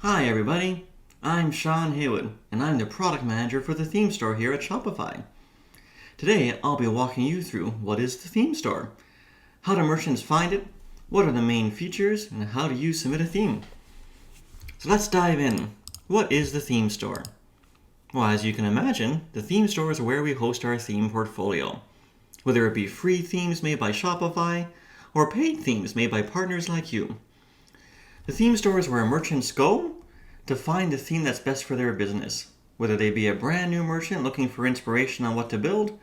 Hi everybody, I'm Sean Haywood, and I'm the product manager for the theme store here at Shopify. Today I'll be walking you through what is the theme store, how do merchants find it, what are the main features, and how do you submit a theme. So let's dive in. What is the theme store? Well, as you can imagine, the theme store is where we host our theme portfolio. Whether it be free themes made by Shopify or paid themes made by partners like you. The theme store is where merchants go to find the theme that's best for their business, whether they be a brand new merchant looking for inspiration on what to build,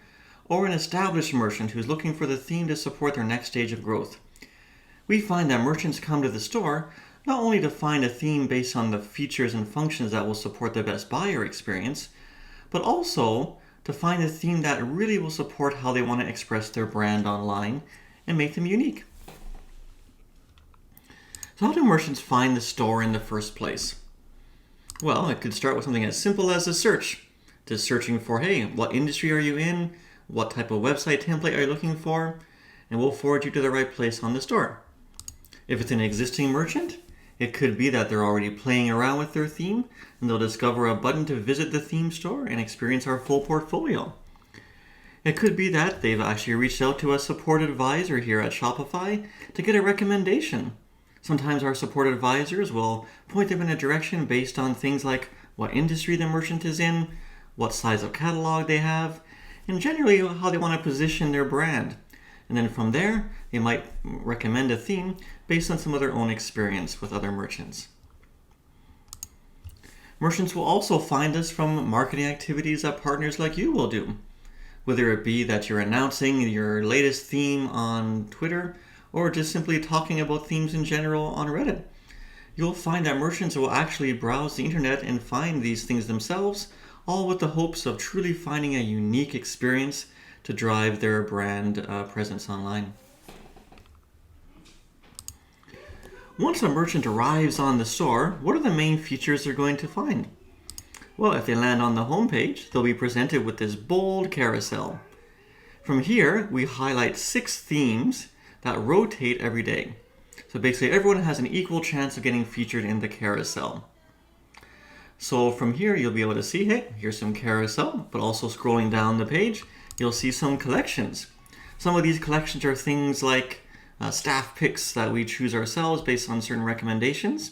or an established merchant who's looking for the theme to support their next stage of growth. We find that merchants come to the store not only to find a theme based on the features and functions that will support the best buyer experience, but also to find a theme that really will support how they want to express their brand online and make them unique. So how do merchants find the store in the first place? Well, it could start with something as simple as a search. Just searching for, hey, what industry are you in? What type of website template are you looking for? And we'll forward you to the right place on the store. If it's an existing merchant, it could be that they're already playing around with their theme and they'll discover a button to visit the theme store and experience our full portfolio. It could be that they've actually reached out to a support advisor here at Shopify to get a recommendation. Sometimes our support advisors will point them in a direction based on things like what industry the merchant is in, what size of catalog they have, and generally how they want to position their brand. And then from there, they might recommend a theme based on some of their own experience with other merchants. Merchants will also find us from marketing activities that partners like you will do. Whether it be that you're announcing your latest theme on Twitter, or just simply talking about themes in general on Reddit. You'll find that merchants will actually browse the internet and find these things themselves, all with the hopes of truly finding a unique experience to drive their brand presence online. Once a merchant arrives on the store, what are the main features they're going to find? Well, if they land on the homepage, they'll be presented with this bold carousel. From here, we highlight 6 themes that rotate every day. So basically everyone has an equal chance of getting featured in the carousel. So from here you'll be able to see, hey, here's some carousel, but also scrolling down the page, you'll see some collections. Some of these collections are things like staff picks that we choose ourselves based on certain recommendations.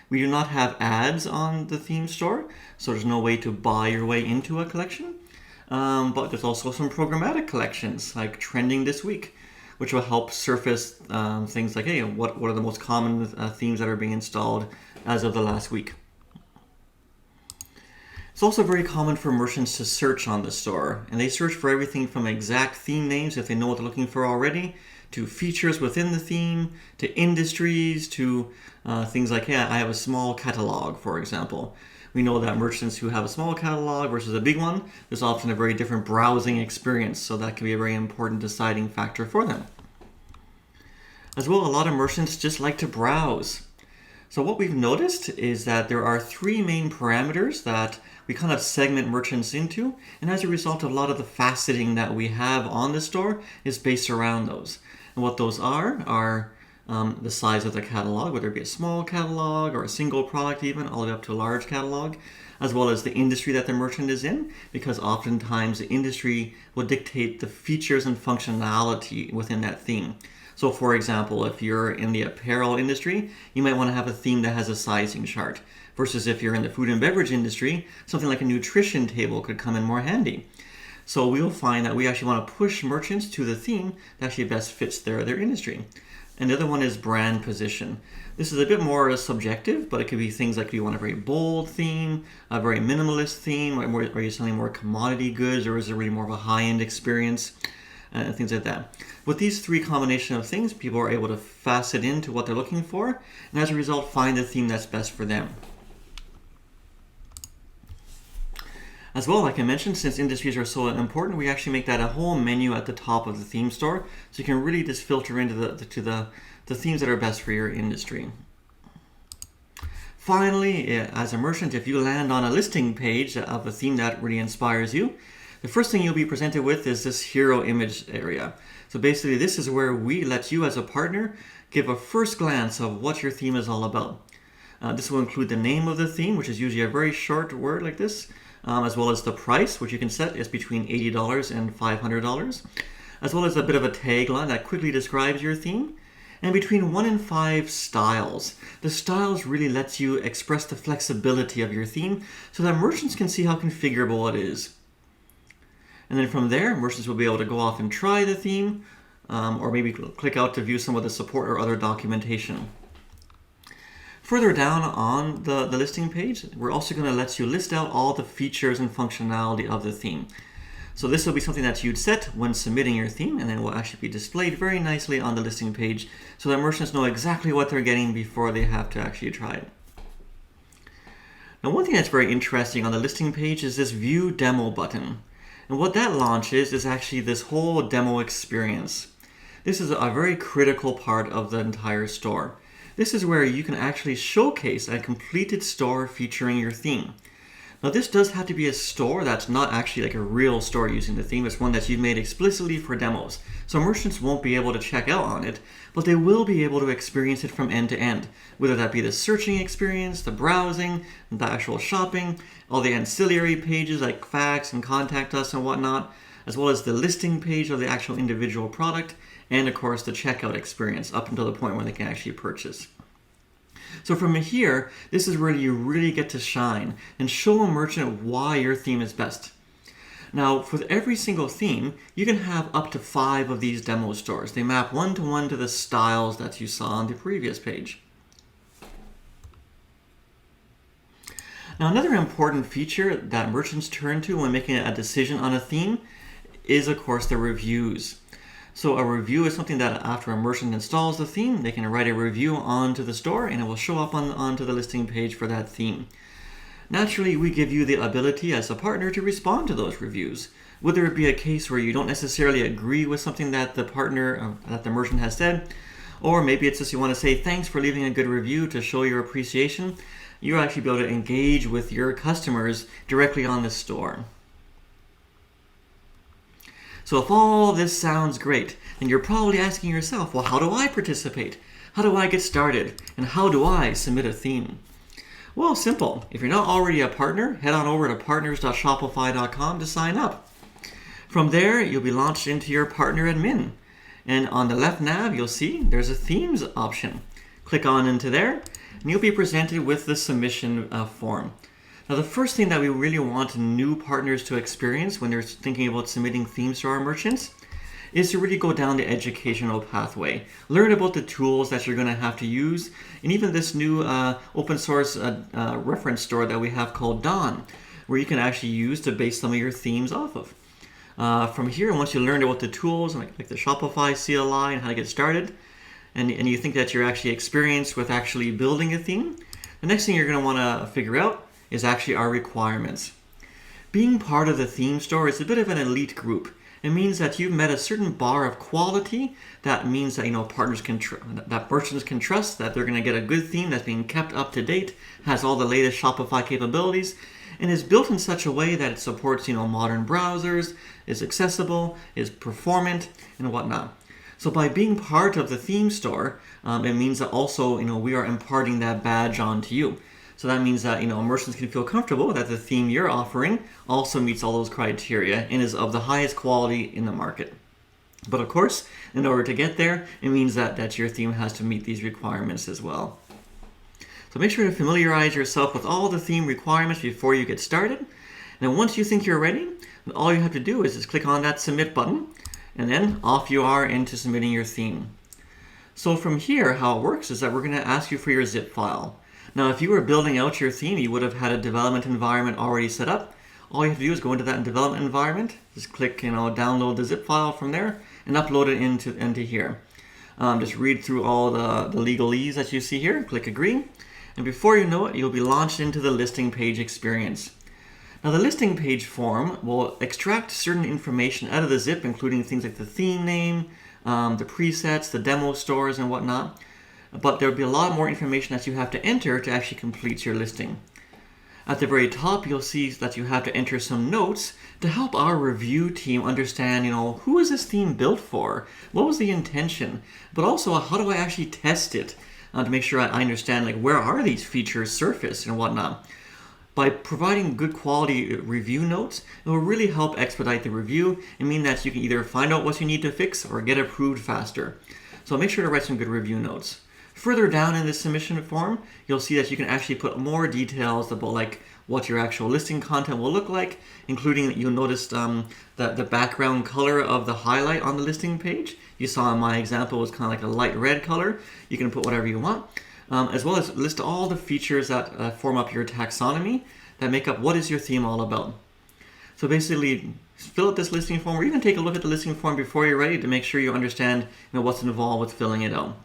We do not have ads on the theme store, so there's no way to buy your way into a collection. But there's also some programmatic collections like trending this week, which will help surface things like, hey, what are the most common themes that are being installed as of the last week. It's also very common for merchants to search on the store, and they search for everything from exact theme names if they know what they're looking for already, to features within the theme, to industries, to things like, hey, I have a small catalog, for example. We know that merchants who have a small catalog versus a big one, there's often a very different browsing experience, so that can be a very important deciding factor for them. As well, a lot of merchants just like to browse. So what we've noticed is that there are 3 main parameters that we kind of segment merchants into, and as a result, a lot of the faceting that we have on the store is based around those. And what those are the size of the catalog, whether it be a small catalog or a single product even, all the way up to a large catalog, as well as the industry that the merchant is in, because oftentimes the industry will dictate the features and functionality within that theme. So for example, if you're in the apparel industry, you might want to have a theme that has a sizing chart, versus if you're in the food and beverage industry, something like a nutrition table could come in more handy. So we'll find that we actually want to push merchants to the theme that actually best fits their industry. And the other one is brand position. This is a bit more subjective, but it could be things like, do you want a very bold theme, a very minimalist theme, or are you selling more commodity goods, or is it really more of a high-end experience, and things like that. With these 3 combination of things, people are able to facet into what they're looking for, and as a result, find the theme that's best for them. As well, like I mentioned, since industries are so important, we actually make that a whole menu at the top of the theme store, so you can really just filter into the themes that are best for your industry. Finally, as a merchant, if you land on a listing page of a theme that really inspires you, the first thing you'll be presented with is this hero image area. So basically, this is where we let you as a partner give a first glance of what your theme is all about. This will include the name of the theme, which is usually a very short word like this, as well as the price, which you can set is between $80 and $500, as well as a bit of a tagline that quickly describes your theme, and between 1 and 5 styles. The styles really lets you express the flexibility of your theme so that merchants can see how configurable it is. And then from there, merchants will be able to go off and try the theme, or maybe click out to view some of the support or other documentation. Further down on the listing page, we're also going to let you list out all the features and functionality of the theme. So this will be something that you'd set when submitting your theme, and then it will actually be displayed very nicely on the listing page so that merchants know exactly what they're getting before they have to actually try it. Now, one thing that's very interesting on the listing page is this View Demo button. And what that launches is actually this whole demo experience. This is a very critical part of the entire store. This is where you can actually showcase a completed store featuring your theme. Now, this does have to be a store that's not actually like a real store using the theme. It's one that you've made explicitly for demos. So merchants won't be able to check out on it, but they will be able to experience it from end to end, whether that be the searching experience, the browsing, the actual shopping, all the ancillary pages like facts and contact us and whatnot, as well as the listing page of the actual individual product, and of course the checkout experience up until the point where they can actually purchase. So from here, this is where you really get to shine and show a merchant why your theme is best. Now, for every single theme, you can have up to 5 of these demo stores. They map one-to-one to the styles that you saw on the previous page. Now, another important feature that merchants turn to when making a decision on a theme is, of course, the reviews. So a review is something that after a merchant installs the theme, they can write a review onto the store and it will show up onto the listing page for that theme. Naturally, we give you the ability as a partner to respond to those reviews. Whether it be a case where you don't necessarily agree with something that the partner, that the merchant has said, or maybe it's just you want to say thanks for leaving a good review to show your appreciation, you'll actually be able to engage with your customers directly on the store. So if all this sounds great, then you're probably asking yourself, well, how do I participate? How do I get started? And how do I submit a theme? Well, simple. If you're not already a partner, head on over to partners.shopify.com to sign up. From there, you'll be launched into your partner admin. And on the left nav, you'll see there's a themes option. Click on into there, and you'll be presented with the submission form. Now, the first thing that we really want new partners to experience when they're thinking about submitting themes to our merchants is to really go down the educational pathway. Learn about the tools that you're going to have to use, and even this new open source reference store that we have called Dawn, where you can actually use to base some of your themes off of. From here, once you learn about the tools, like the Shopify CLI and how to get started, and you think that you're actually experienced with actually building a theme, the next thing you're going to want to figure out is actually our requirements. Being part of the theme store is a bit of an elite group. It means that you've met a certain bar of quality. That means that partners can that merchants can trust that they're going to get a good theme that's being kept up to date, has all the latest Shopify capabilities, and is built in such a way that it supports modern browsers, is accessible, is performant, and whatnot. So by being part of the theme store, it means that also we are imparting that badge onto you. So that means that merchants can feel comfortable that the theme you're offering also meets all those criteria and is of the highest quality in the market. But of course, in order to get there, it means that your theme has to meet these requirements as well. So make sure to familiarize yourself with all the theme requirements before you get started. And then once you think you're ready, all you have to do is just click on that submit button, and then off you are into submitting your theme. So from here, how it works is that we're going to ask you for your zip file. Now, if you were building out your theme, you would have had a development environment already set up. All you have to do is go into that development environment, just click, download the zip file from there, and upload it into here. Just read through all the legalese that you see here, click agree, and before you know it, you'll be launched into the listing page experience. Now, the listing page form will extract certain information out of the zip, including things like the theme name, the presets, the demo stores, and whatnot. But there'll be a lot more information that you have to enter to actually complete your listing. At the very top, you'll see that you have to enter some notes to help our review team understand, who is this theme built for? What was the intention? But also, how do I actually test it? to make sure I understand like where are these features surfaced and whatnot. By providing good quality review notes, it will really help expedite the review and mean that you can either find out what you need to fix or get approved faster. So make sure to write some good review notes. Further down in the submission form, you'll see that you can actually put more details about like what your actual listing content will look like, including you'll notice the background color of the highlight on the listing page. You saw in my example was kind of like a light red color. You can put whatever you want. As well as list all the features that form up your taxonomy that make up what is your theme all about. So basically, fill out this listing form, or even take a look at the listing form before you're ready to make sure you understand what's involved with filling it out.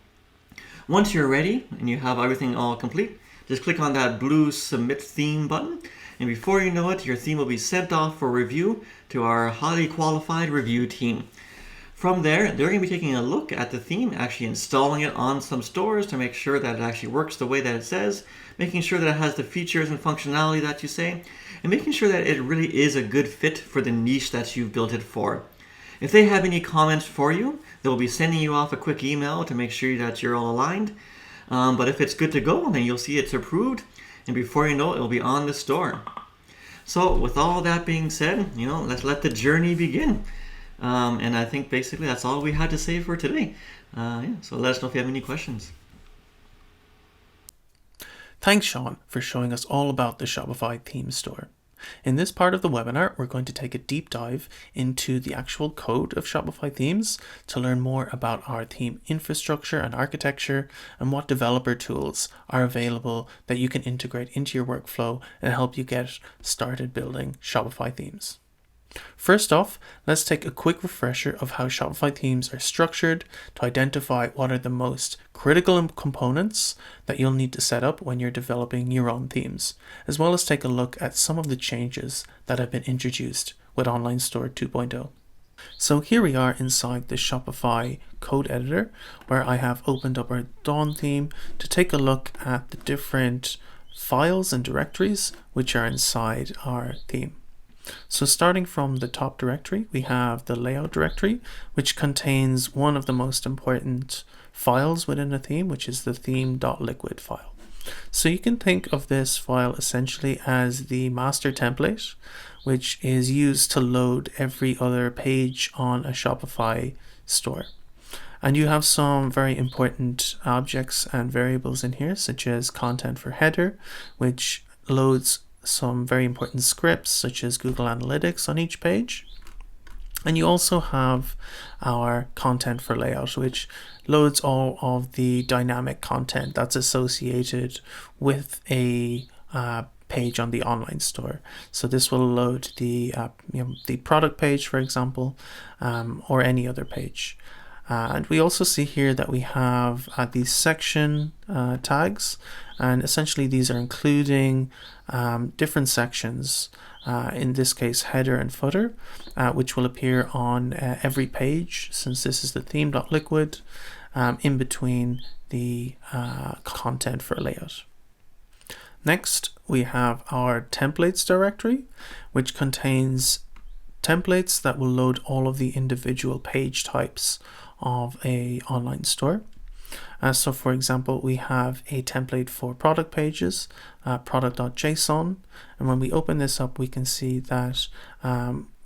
Once you're ready and you have everything all complete, just click on that blue Submit Theme button, and before you know it, your theme will be sent off for review to our highly qualified review team. From there, they're going to be taking a look at the theme, actually installing it on some stores to make sure that it actually works the way that it says, making sure that it has the features and functionality that you say, and making sure that it really is a good fit for the niche that you've built it for. If they have any comments for you, they'll be sending you off a quick email to make sure that you're all aligned. But if it's good to go, then you'll see it's approved, and before you know it, it'll be on the store. So with all that being said, let's let the journey begin. And I think basically that's all we had to say for today. So let us know if you have any questions. Thanks, Sean, for showing us all about the Shopify Theme Store. In this part of the webinar, we're going to take a deep dive into the actual code of Shopify themes to learn more about our theme infrastructure and architecture and what developer tools are available that you can integrate into your workflow and help you get started building Shopify themes. First off, let's take a quick refresher of how Shopify themes are structured to identify what are the most critical components that you'll need to set up when you're developing your own themes, as well as take a look at some of the changes that have been introduced with Online Store 2.0. So here we are inside the Shopify code editor, where I have opened up our Dawn theme to take a look at the different files and directories which are inside our theme. So starting from the top directory, we have the layout directory, which contains one of the most important files within a theme, which is the theme.liquid file. So you can think of this file essentially as the master template, which is used to load every other page on a Shopify store. And you have some very important objects and variables in here, such as content for header, which loads some very important scripts such as Google Analytics on each page. And you also have our content for layout, which loads all of the dynamic content that's associated with a page on the online store. So this will load the product page, for example, or any other page. And we also see here that we have these section tags, and essentially these are including different sections, in this case header and footer, which will appear on every page, since this is the theme.liquid, in between the content for layout. Next, we have our templates directory, which contains templates that will load all of the individual page types of a online store. So for example, we have a template for product pages, product.json, and when we open this up, we can see that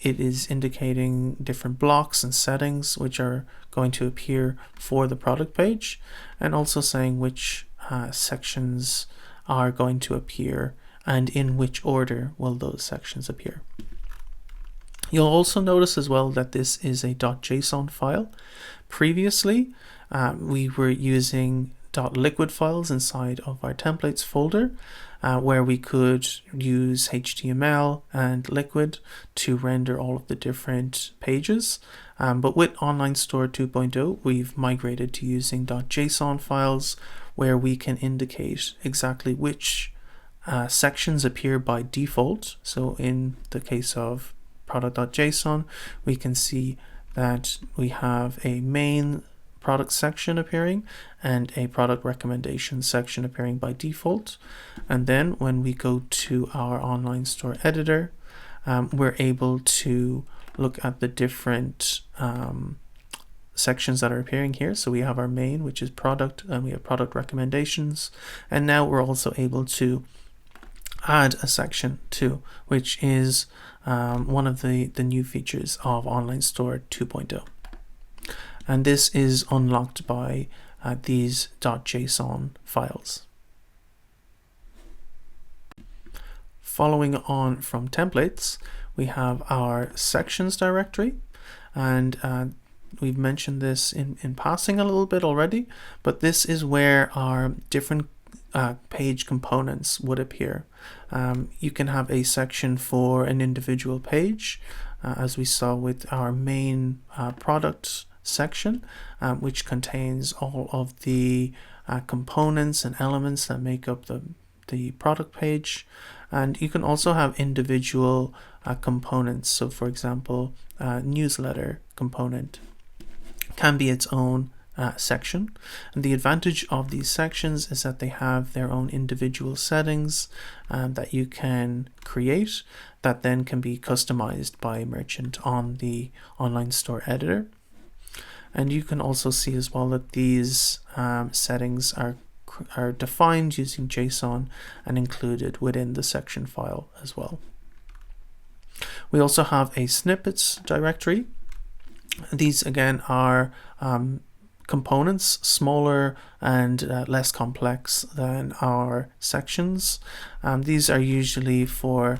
it is indicating different blocks and settings which are going to appear for the product page, and also saying which sections are going to appear and in which order will those sections appear. You'll also notice as well that this is a .json file. Previously, we were using .liquid files inside of our templates folder, where we could use HTML and Liquid to render all of the different pages. But with Online Store 2.0, we've migrated to using .json files, where we can indicate exactly which sections appear by default. So in the case of product.json, we can see that we have a main product section appearing and a product recommendation section appearing by default. And then when we go to our online store editor, we're able to look at the different sections that are appearing here. So we have our main, which is product, and we have product recommendations. And now we're also able to add a section too, which is one of the new features of Online Store 2.0. And this is unlocked by these .json files. Following on from templates, we have our sections directory, and we've mentioned this in passing a little bit already, but this is where our different page components would appear. You can have a section for an individual page, as we saw with our main product section, which contains all of the components and elements that make up the product page. And you can also have individual components. So for example, newsletter component can be its own section. And the advantage of these sections is that they have their own individual settings that you can create that then can be customized by a merchant on the online store editor. And you can also see as well that these settings are defined using JSON and included within the section file as well. We also have a snippets directory. These again are components, smaller and less complex than our sections. These are usually for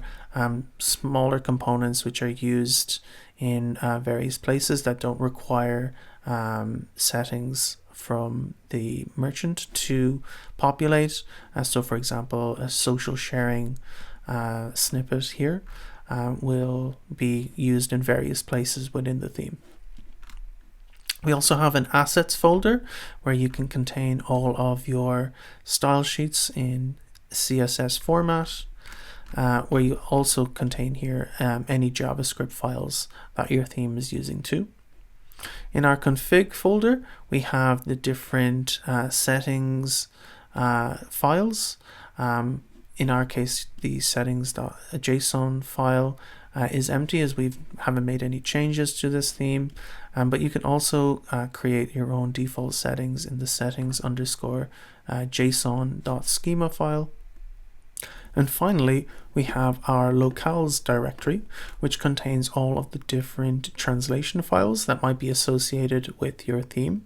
smaller components which are used in various places that don't require settings from the merchant to populate. So for example, a social sharing snippet here will be used in various places within the theme. We also have an assets folder where you can contain all of your style sheets in CSS format, where you also contain here any JavaScript files that your theme is using too. In our config folder, we have the different settings files. In our case, the settings.json file is empty as we haven't made any changes to this theme. But you can also create your own default settings in the settings_json.schema file. And finally, we have our locales directory, which contains all of the different translation files that might be associated with your theme.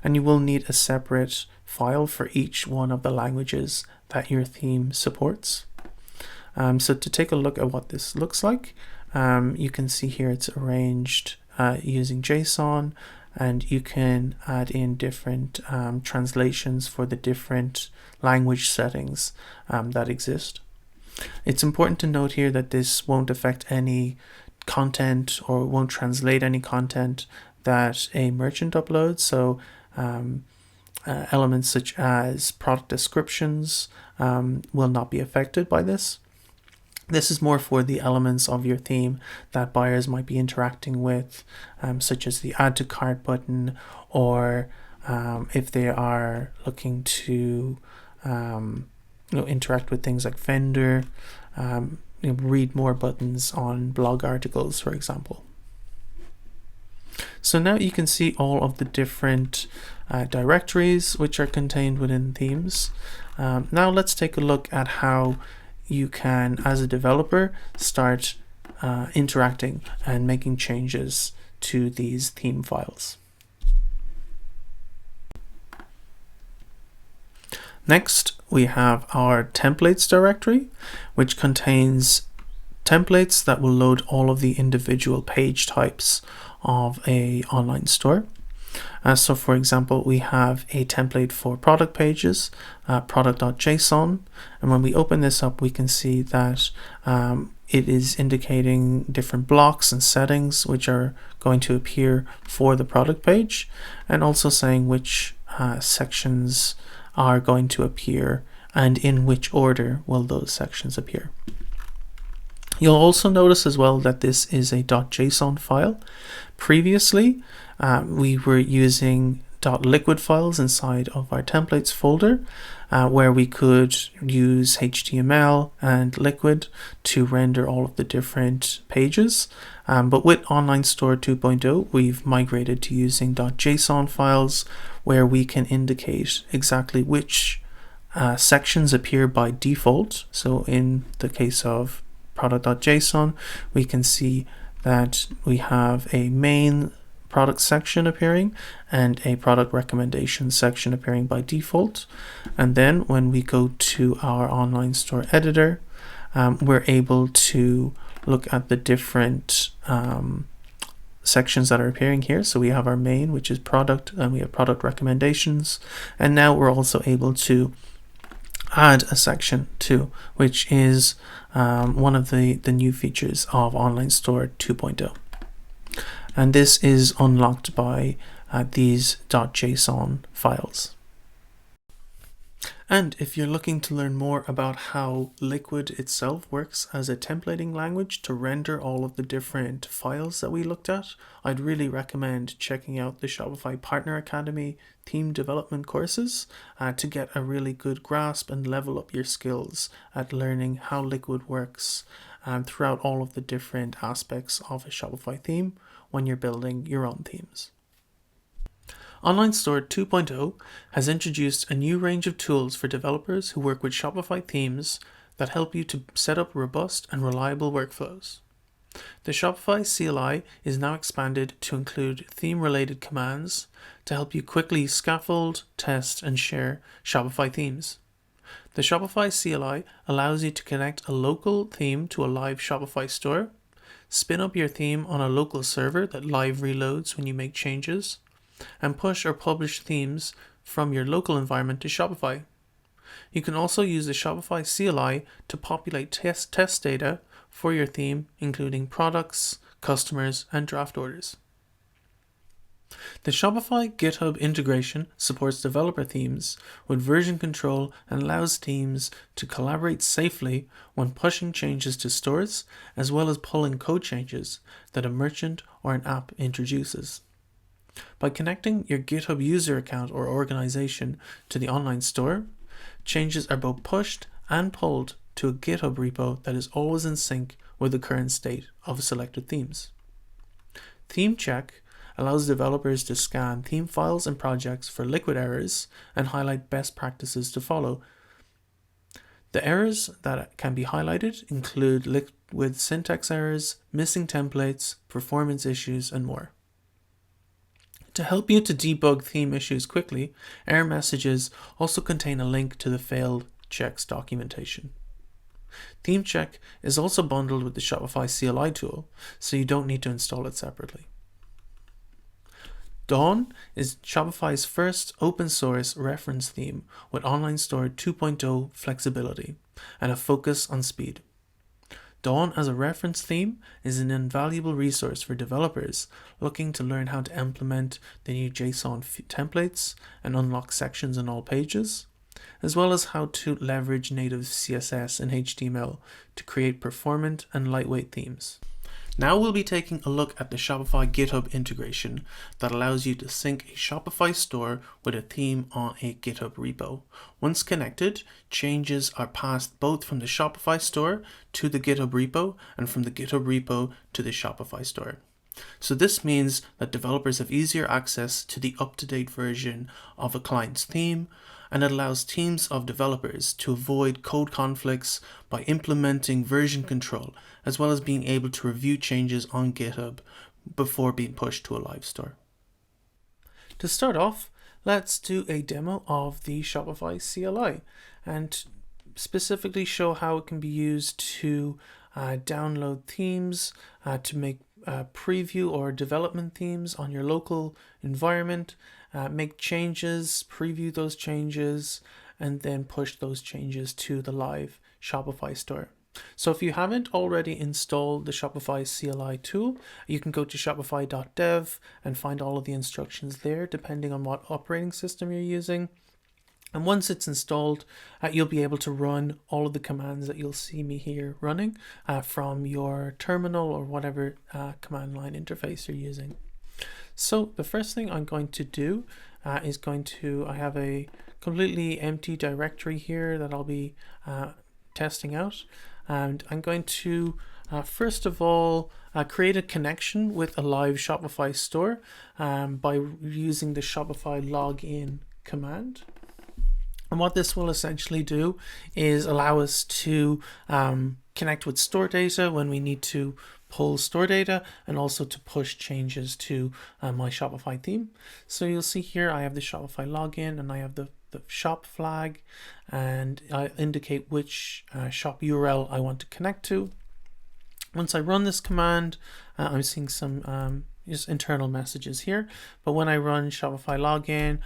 And you will need a separate file for each one of the languages that your theme supports. So to take a look at what this looks like, you can see here it's arranged using JSON, and you can add in different translations for the different language settings that exist. It's important to note here that this won't affect any content or won't translate any content that a merchant uploads. So elements such as product descriptions will not be affected by this. This is more for the elements of your theme that buyers might be interacting with, such as the add to cart button, or if they are looking to interact with things like vendor, read more buttons on blog articles, for example. So now you can see all of the different directories which are contained within themes. Now let's take a look at how you can, as a developer, start interacting and making changes to these theme files. Next, we have our templates directory, which contains templates that will load all of the individual page types of an online store. So for example, we have a template for product pages, product.json, and when we open this up, we can see that it is indicating different blocks and settings which are going to appear for the product page, and also saying which sections are going to appear and in which order will those sections appear. You'll also notice as well that this is a .json file. Previously, we were using .liquid files inside of our templates folder, where we could use HTML and liquid to render all of the different pages. But with Online Store 2.0, we've migrated to using .json files, where we can indicate exactly which sections appear by default. So in the case of product.json, we can see that we have a main product section appearing and a product recommendation section appearing by default. And then when we go to our online store editor, we're able to look at the different sections that are appearing here. So we have our main, which is product, and we have product recommendations. And now we're also able to add a section too, which is one of the new features of Online Store 2.0. And this is unlocked by these .json files. And if you're looking to learn more about how Liquid itself works as a templating language to render all of the different files that we looked at, I'd really recommend checking out the Shopify Partner Academy theme development courses to get a really good grasp and level up your skills at learning how Liquid works throughout all of the different aspects of a Shopify theme when you're building your own themes. Online Store 2.0 has introduced a new range of tools for developers who work with Shopify themes that help you to set up robust and reliable workflows. The Shopify CLI is now expanded to include theme-related commands to help you quickly scaffold, test, and share Shopify themes. The Shopify CLI allows you to connect a local theme to a live Shopify store, spin up your theme on a local server that live reloads when you make changes, and push or publish themes from your local environment to Shopify. You can also use the Shopify CLI to populate test data for your theme, including products, customers, and draft orders. The Shopify GitHub integration supports developer themes with version control and allows teams to collaborate safely when pushing changes to stores, as well as pulling code changes that a merchant or an app introduces. By connecting your GitHub user account or organization to the online store, changes are both pushed and pulled to a GitHub repo that is always in sync with the current state of selected themes. Theme Check allows developers to scan theme files and projects for Liquid errors and highlight best practices to follow. The errors that can be highlighted include Liquid syntax errors, missing templates, performance issues, and more. To help you to debug theme issues quickly, error messages also contain a link to the failed checks documentation. Theme Check is also bundled with the Shopify CLI tool, so you don't need to install it separately. Dawn is Shopify's first open source reference theme with Online Store 2.0 flexibility and a focus on speed. Dawn as a reference theme is an invaluable resource for developers looking to learn how to implement the new JSON templates and unlock sections on all pages, as well as how to leverage native CSS and HTML to create performant and lightweight themes. Now we'll be taking a look at the Shopify GitHub integration that allows you to sync a Shopify store with a theme on a GitHub repo. Once connected, changes are passed both from the Shopify store to the GitHub repo and from the GitHub repo to the Shopify store. So this means that developers have easier access to the up-to-date version of a client's theme, and it allows teams of developers to avoid code conflicts by implementing version control, as well as being able to review changes on GitHub before being pushed to a live store. To start off, let's do a demo of the Shopify CLI and specifically show how it can be used to download themes, to make preview or development themes on your local environment, make changes, preview those changes, and then push those changes to the live Shopify store. So if you haven't already installed the Shopify CLI tool, you can go to shopify.dev and find all of the instructions there depending on what operating system you're using. And once it's installed, you'll be able to run all of the commands that you'll see me here running from your terminal or whatever command line interface you're using. So the first thing I'm going to do is going to, I have a completely empty directory here that I'll be testing out. And I'm going to, first of all, create a connection with a live Shopify store by using the Shopify login command. And what this will essentially do is allow us to connect with store data when we need to pull store data, and also to push changes to my Shopify theme. So you'll see here I have the Shopify login, and I have the shop flag, and I indicate which shop URL I want to connect to. Once I run this command, I'm seeing some just internal messages here. But when I run Shopify login,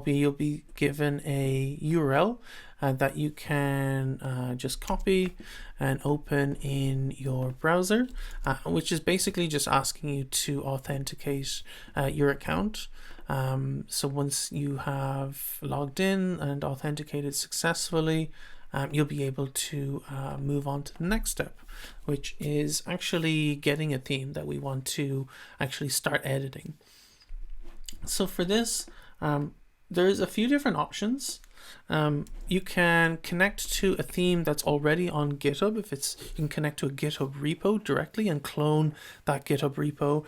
you'll be given a URL that you can just copy and open in your browser, which is basically just asking you to authenticate your account. So once you have logged in and authenticated successfully, you'll be able to move on to the next step, which is actually getting a theme that we want to actually start editing. So for this, there's a few different options. You can connect to a theme that's already on GitHub. You can connect to a GitHub repo directly and clone that GitHub repo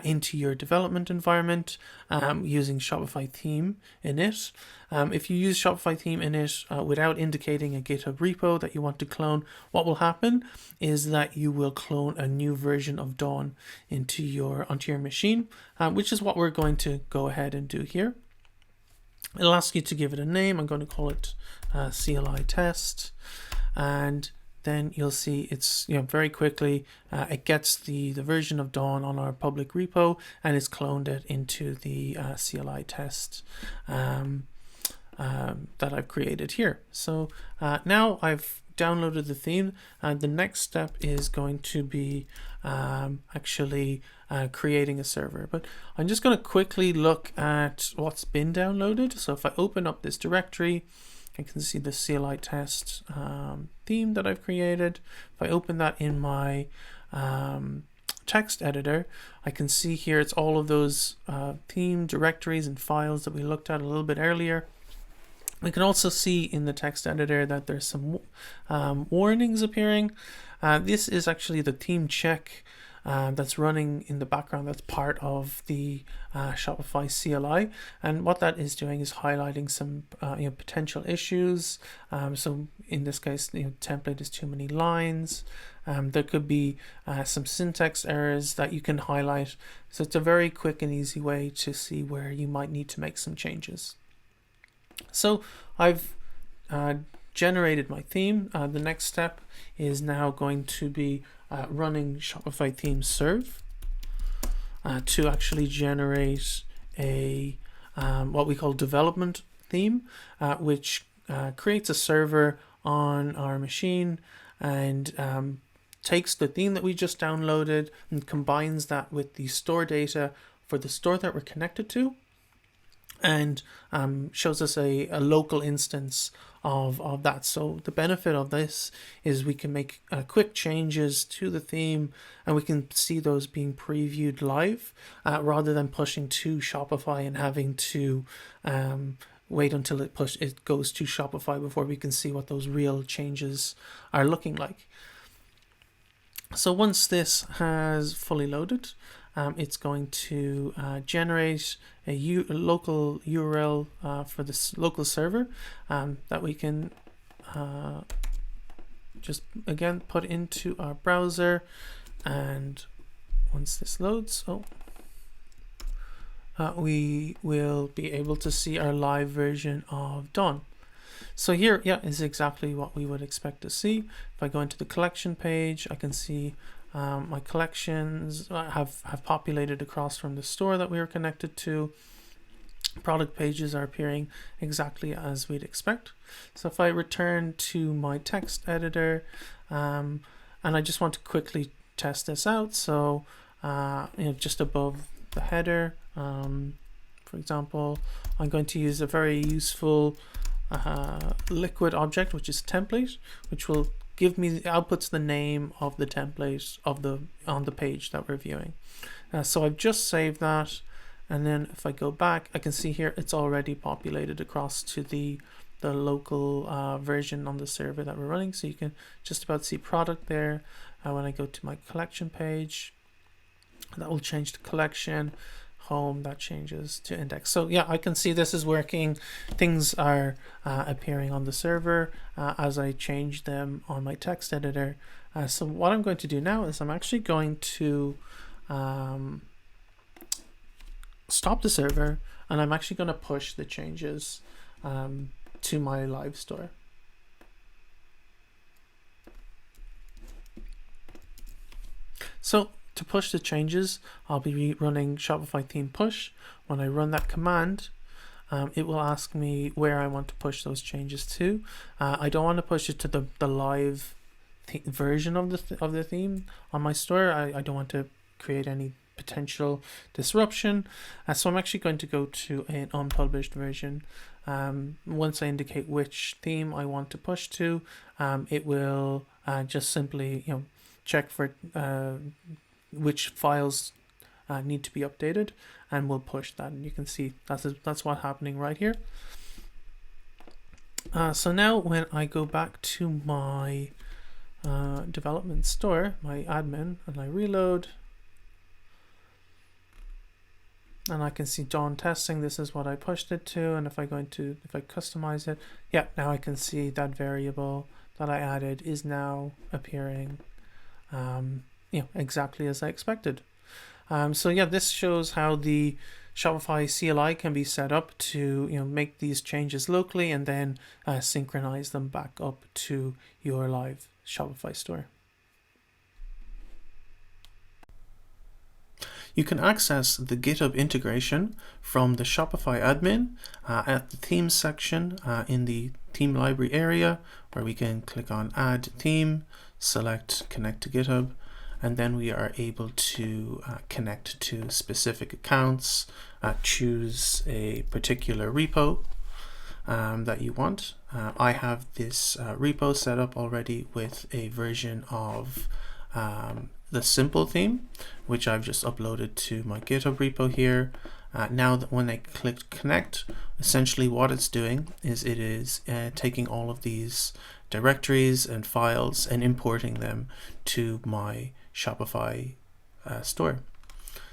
into your development environment using Shopify Theme init. If you use Shopify Theme init without indicating a GitHub repo that you want to clone, what will happen is that you will clone a new version of Dawn onto your machine, which is what we're going to go ahead and do here. It'll ask you to give it a name. I'm going to call it CLI test, and then you'll see it's very quickly it gets the version of Dawn on our public repo, and it's cloned it into the CLI test that I've created here. So now I've downloaded the theme, and the next step is going to be actually creating a server. But I'm just going to quickly look at what's been downloaded. So if I open up this directory, I can see the CLI test theme that I've created. If I open that in my text editor, I can see here it's all of those theme directories and files that we looked at a little bit earlier. We can also see in the text editor that there's some warnings appearing. This is actually the theme check that's running in the background. That's part of the Shopify CLI, and what that is doing is highlighting some potential issues. So in this case, template is too many lines. There could be some syntax errors that you can highlight. So it's a very quick and easy way to see where you might need to make some changes. So I've generated my theme. The next step is now going to be running Shopify Theme Serve to actually generate a what we call development theme, which creates a server on our machine and takes the theme that we just downloaded and combines that with the store data for the store that we're connected to, and shows us a local instance of that. So the benefit of this is we can make quick changes to the theme, and we can see those being previewed live rather than pushing to Shopify and having to wait until it goes to Shopify before we can see what those real changes are looking like. So once this has fully loaded, it's going to generate a local URL for this local server that we can just again put into our browser. And once this loads, we will be able to see our live version of Dawn. So here, is exactly what we would expect to see. If I go into the collection page, I can see my collections have populated across from the store that we were connected to. Product pages are appearing exactly as we'd expect. So if I return to my text editor, and I just want to quickly test this out. So just above the header, for example, I'm going to use a very useful liquid object, which is template, which will give me outputs the name of the template on the page that we're viewing. So I've just saved that, And then if I go back, I can see here it's already populated across to the local version on the server that we're running. So you can just about see product there. When I go to my collection page, that will change the collection. Home, that changes to index. So yeah, I can see this is working. Things are appearing on the server as I change them on my text editor. So what I'm going to do now is I'm actually going to stop the server, and I'm actually going to push the changes to my live store. So to push the changes, I'll be running Shopify theme push. When I run that command, it will ask me where I want to push those changes to. I don't want to push it to the live version of the theme on my store. I don't want to create any potential disruption. So I'm actually going to go to an unpublished version. Once I indicate which theme I want to push to, it will just simply check for which files need to be updated, and we'll push that. And you can see that's what's happening right here. So now when I go back to my development store, my admin, and I reload, and I can see Dawn testing, this is what I pushed it to. And if I customize it, yeah, now I can see that variable that I added is now appearing exactly as I expected. So yeah, this shows how the Shopify CLI can be set up to make these changes locally and then synchronize them back up to your live Shopify store. You can access the GitHub integration from the Shopify admin at the themes section in the theme library area, where we can click on add theme, select connect to GitHub, and then we are able to connect to specific accounts, choose a particular repo that you want. I have this repo set up already with a version of the simple theme, which I've just uploaded to my GitHub repo here. Now that when I click connect, essentially what it's doing is it is taking all of these directories and files and importing them to my Shopify store.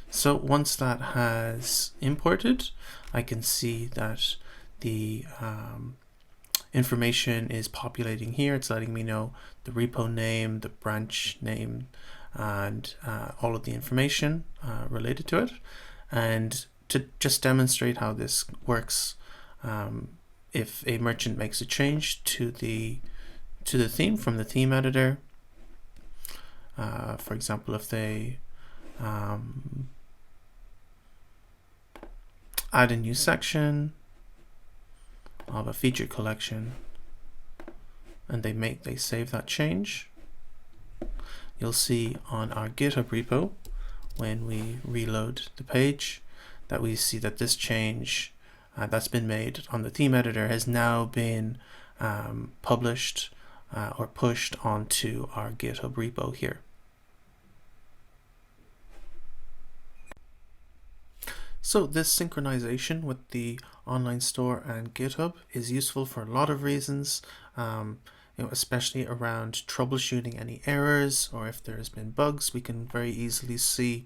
So once that has imported, I can see that the information is populating here. It's letting me know the repo name, the branch name, and all of the information related to it. And to just demonstrate how this works, if a merchant makes a change to the theme from the theme editor, for example, if they add a new section of a feature collection and they save that change, you'll see on our GitHub repo, when we reload the page, that we see that this change that's been made on the theme editor has now been published or pushed onto our GitHub repo here. So this synchronization with the online store and GitHub is useful for a lot of reasons, especially around troubleshooting any errors, or if there's been bugs, we can very easily see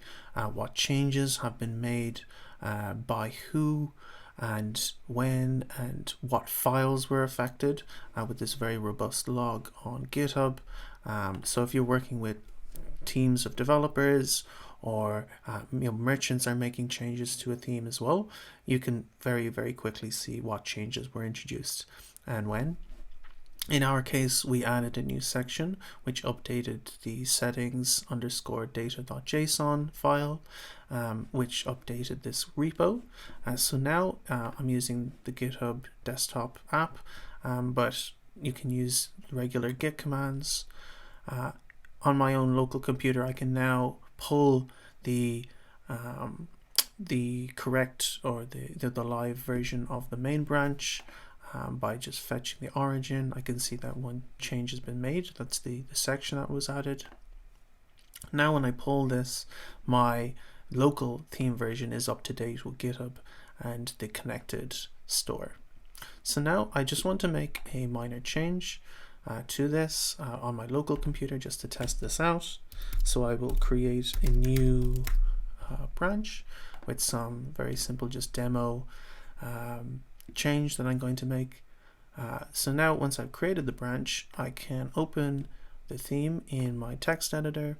what changes have been made by who and when and what files were affected with this very robust log on GitHub. So if you're working with teams of developers, or merchants are making changes to a theme as well, you can very, very quickly see what changes were introduced and when. In our case, we added a new section which updated the settings _data.json file, which updated this repo. So now I'm using the GitHub desktop app, but you can use regular Git commands. On my own local computer, I can now pull the correct or the live version of the main branch by just fetching the origin. I can see that one change has been made. That's the section that was added. Now when I pull this, my local theme version is up to date with GitHub and the connected store. So now I just want to make a minor change to this on my local computer just to test this out. So I will create a new branch with some very simple just demo change that I'm going to make. So now once I've created the branch, I can open the theme in my text editor.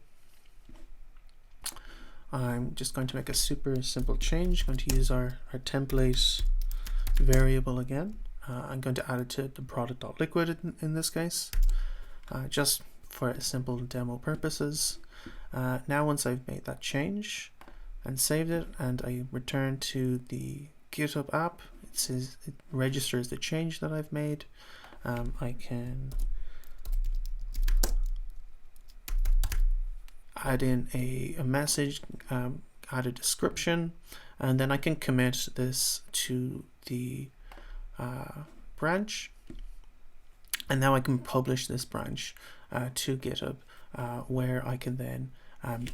I'm just going to make a super simple change. I'm going to use our template variable again. I'm going to add it to the product.liquid in this case, just for simple demo purposes. Now once I've made that change and saved it and I return to the GitHub app, it registers the change that I've made. I can add in a message, add a description, and then I can commit this to the branch, and now I can publish this branch to GitHub, where I can then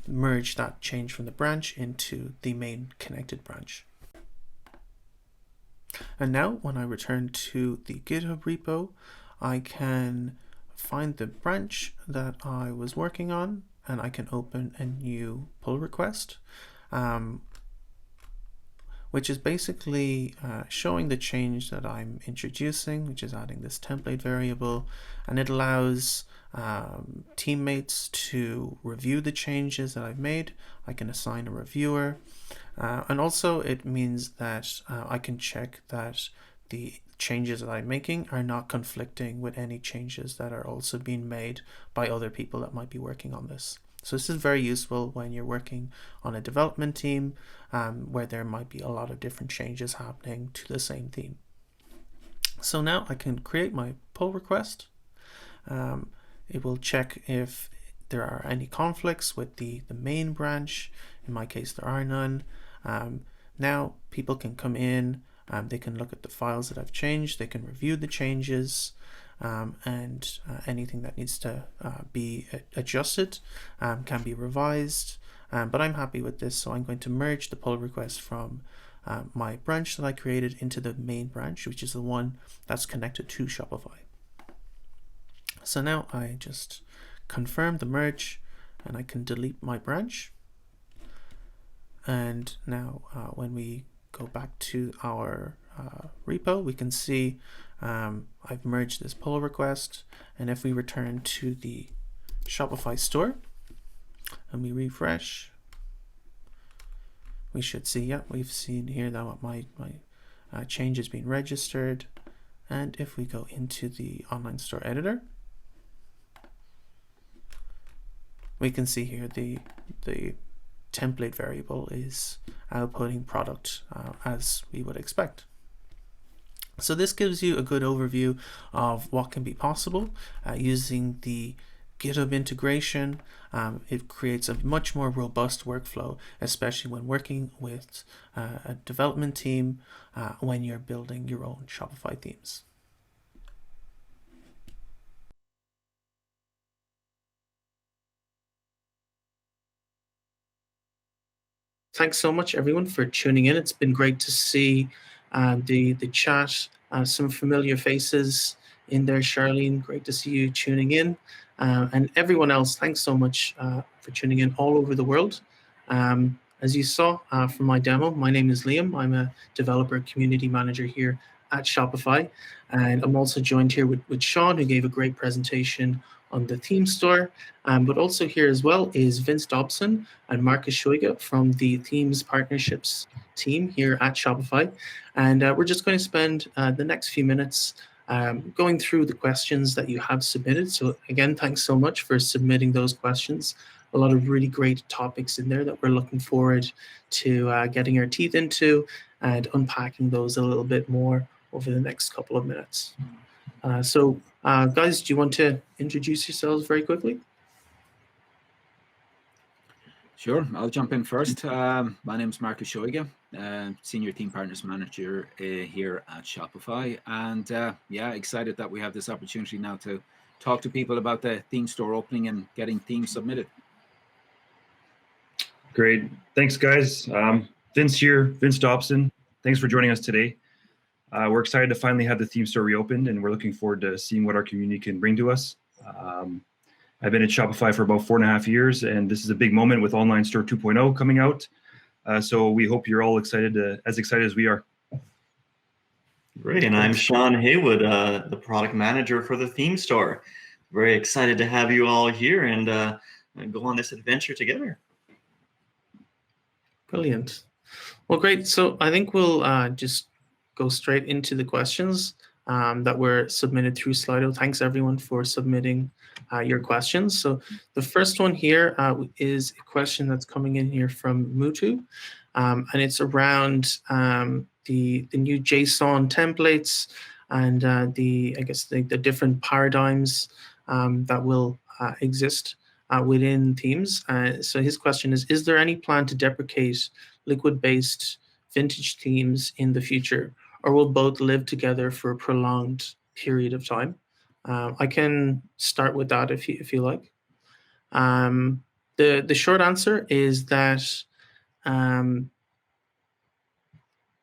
merge that change from the branch into the main connected branch. And now when I return to the GitHub repo, I can find the branch that I was working on, and I can open a new pull request, which is basically showing the change that I'm introducing, which is adding this template variable, and it allows teammates to review the changes that I've made. I can assign a reviewer, and also it means that I can check that the changes that I'm making are not conflicting with any changes that are also being made by other people that might be working on this. So this is very useful when you're working on a development team where there might be a lot of different changes happening to the same theme. So now I can create my pull request. It will check if there are any conflicts with the main branch. In my case, there are none. Now people can come in, they can look at the files that I've changed, they can review the changes, and anything that needs to be adjusted can be revised. But I'm happy with this, so I'm going to merge the pull request from my branch that I created into the main branch, which is the one that's connected to Shopify. So now I just confirm the merge and I can delete my branch. And now when we go back to our repo, we can see I've merged this pull request. And if we return to the Shopify store and we refresh, we should see, yeah, we've seen here that my change has been registered. And if we go into the online store editor, we can see here the template variable is outputting product as we would expect. So this gives you a good overview of what can be possible using the GitHub integration. It creates a much more robust workflow, especially when working with a development team when you're building your own Shopify themes. Thanks so much, everyone, for tuning in. It's been great to see the chat, some familiar faces in there. Charlene, great to see you tuning in. And everyone else, thanks so much for tuning in all over the world. As you saw from my demo, my name is Liam. I'm a developer community manager here at Shopify. And I'm also joined here with Sean, who gave a great presentation on the theme store. But also here as well is Vince Dobson and Marcus Shoiga from the Themes Partnerships team here at Shopify. And we're just going to spend the next few minutes going through the questions that you have submitted. So again, thanks so much for submitting those questions. A lot of really great topics in there that we're looking forward to getting our teeth into and unpacking those a little bit more over the next couple of minutes. So guys, do you want to introduce yourselves very quickly? Sure, I'll jump in first. My name is Marcus Shoiga, Senior Team Partners Manager here at Shopify. And yeah, excited that we have this opportunity now to talk to people about the theme store opening and getting themes submitted. Great. Thanks, guys. Vince here, Vince Dobson. Thanks for joining us today. We're excited to finally have the theme store reopened, and we're looking forward to seeing what our community can bring to us. I've been at Shopify for about 4.5 years, and this is a big moment with Online Store 2.0 coming out. So we hope you're all as excited as we are. Great, and I'm Sean Haywood, the product manager for the theme store. Very excited to have you all here and go on this adventure together. Brilliant. Well, great. So I think we'll just go straight into the questions that were submitted through Slido. Thanks everyone for submitting your questions. So the first one here is a question that's coming in here from Mutu, and it's around the new JSON templates and the different paradigms that will exist within themes. So his question is there any plan to deprecate liquid-based vintage themes in the future, or will both live together for a prolonged period of time? I can start with that if you like. The short answer is that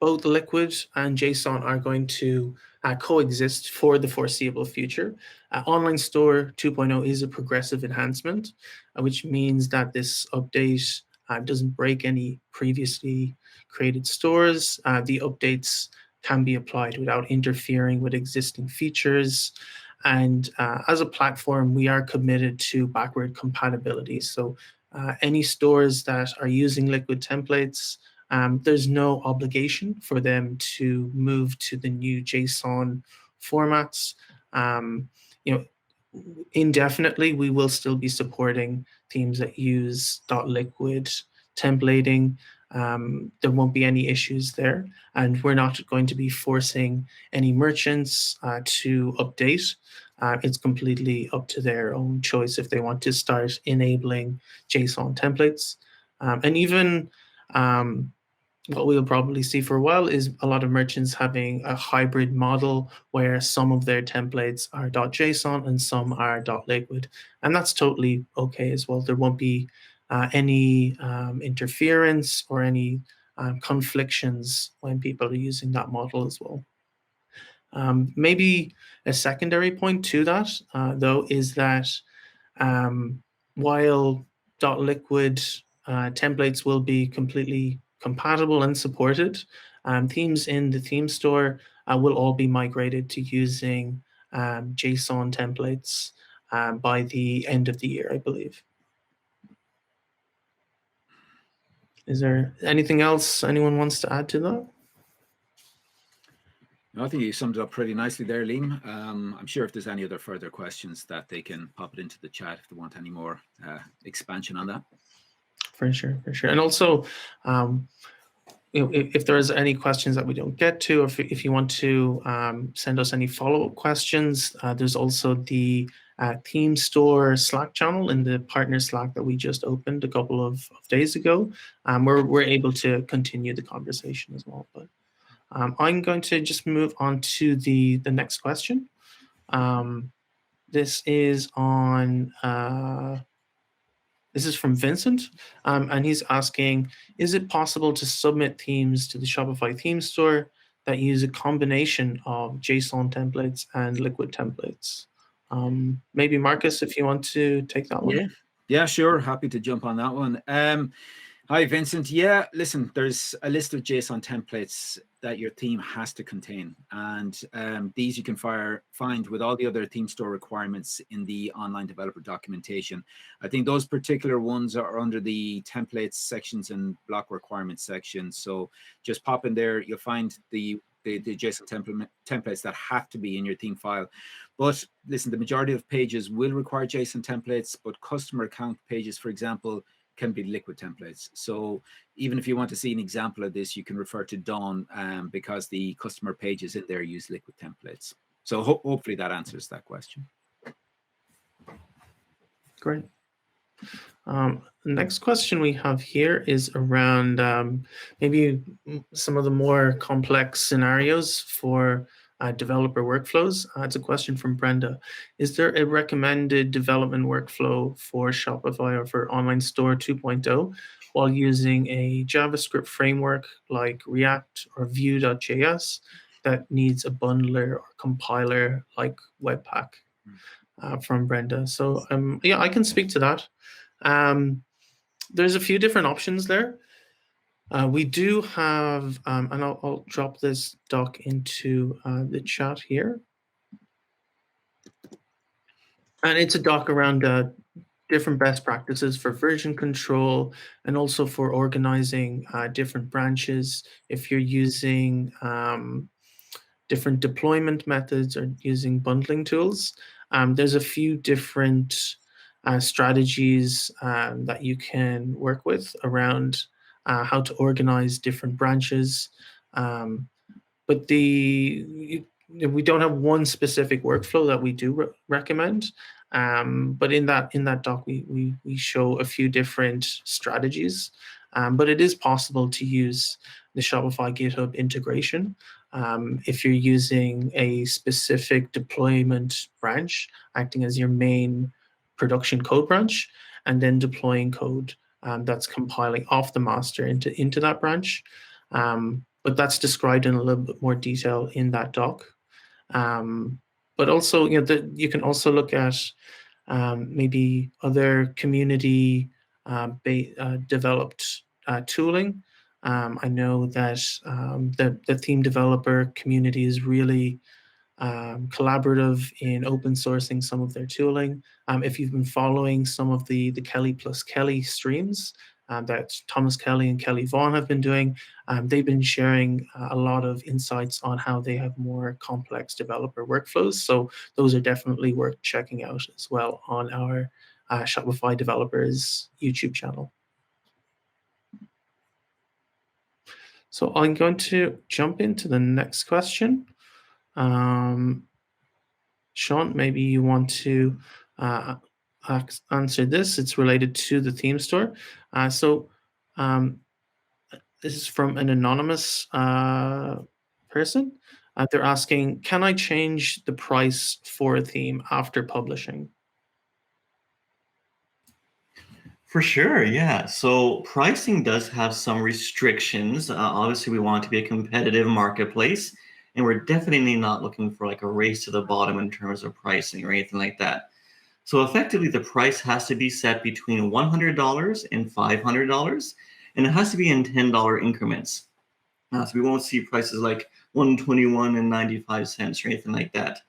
both Liquid and JSON are going to coexist for the foreseeable future. Online Store 2.0 is a progressive enhancement, which means that this update doesn't break any previously created stores. The updates can be applied without interfering with existing features. And as a platform, we are committed to backward compatibility. So any stores that are using Liquid templates, there's no obligation for them to move to the new JSON formats. Indefinitely, we will still be supporting themes that use .liquid templating. There won't be any issues there, and we're not going to be forcing any merchants to update. It's completely up to their own choice if they want to start enabling JSON templates. And even what we'll probably see for a while is a lot of merchants having a hybrid model where some of their templates are .json and some are .liquid. And that's totally okay as well. There won't be any interference or any conflictions when people are using that model as well. Maybe a secondary point to that, though, is that while .liquid templates will be completely compatible and supported, themes in the theme store will all be migrated to using JSON templates by the end of the year, I believe. Is there anything else anyone wants to add to that? I think you summed it up pretty nicely there, Liam. I'm sure if there's any other further questions that they can pop it into the chat if they want any more expansion on that. For sure. And also, if there's any questions that we don't get to, or if you want to send us any follow-up questions, there's also the Theme Store Slack channel in the partner Slack that we just opened a couple of days ago. We're able to continue the conversation as well. But I'm going to just move on to the next question. This is from Vincent, and he's asking, is it possible to submit themes to the Shopify Theme Store that use a combination of JSON templates and Liquid templates? Maybe Marcus, if you want to take that one. Yeah, sure. Happy to jump on that one. Hi, Vincent. Yeah, listen, there's a list of JSON templates that your theme has to contain. And these you can find with all the other theme store requirements in the online developer documentation. I think those particular ones are under the templates sections and block requirements section. So just pop in there, you'll find the JSON templates that have to be in your theme file. But listen, the majority of pages will require JSON templates, but customer account pages, for example, can be Liquid templates. So even if you want to see an example of this, you can refer to Dawn because the customer pages in there use Liquid templates. So hopefully that answers that question. Great. Next question we have here is around maybe some of the more complex scenarios for developer workflows. It's a question from Brenda. Is there a recommended development workflow for Shopify or for Online Store 2.0 while using a JavaScript framework like React or Vue.js that needs a bundler or compiler like Webpack? From Brenda. So yeah, I can speak to that. There's a few different options there. We do have, and I'll drop this doc into the chat here. And it's a doc around different best practices for version control and also for organizing different branches. If you're using different deployment methods or using bundling tools, there's a few different strategies that you can work with around how to organize different branches. But we don't have one specific workflow that we do recommend. But in that doc, we show a few different strategies. But it is possible to use the Shopify GitHub integration if you're using a specific deployment branch acting as your main production code branch, and then deploying code that's compiling off the master into that branch. But that's described in a little bit more detail in that doc. But also, you can also look at maybe other community developed tooling. I know that the theme developer community is really collaborative in open sourcing some of their tooling. If you've been following some of the Kelly plus Kelly streams that Thomas Kelly and Kelly Vaughan have been doing, they've been sharing a lot of insights on how they have more complex developer workflows. So those are definitely worth checking out as well on our Shopify developers YouTube channel. So I'm going to jump into the next question. Sean, maybe you want to answer this. It's related to the theme store. So this is from an anonymous person. They're asking, can I change the price for a theme after publishing? For sure, yeah. So pricing does have some restrictions. Obviously, we want it to be a competitive marketplace, and we're definitely not looking for like a race to the bottom in terms of pricing or anything like that. So effectively, the price has to be set between $100 and $500, and it has to be in $10 increments. So we won't see prices like $121.95 or anything like that.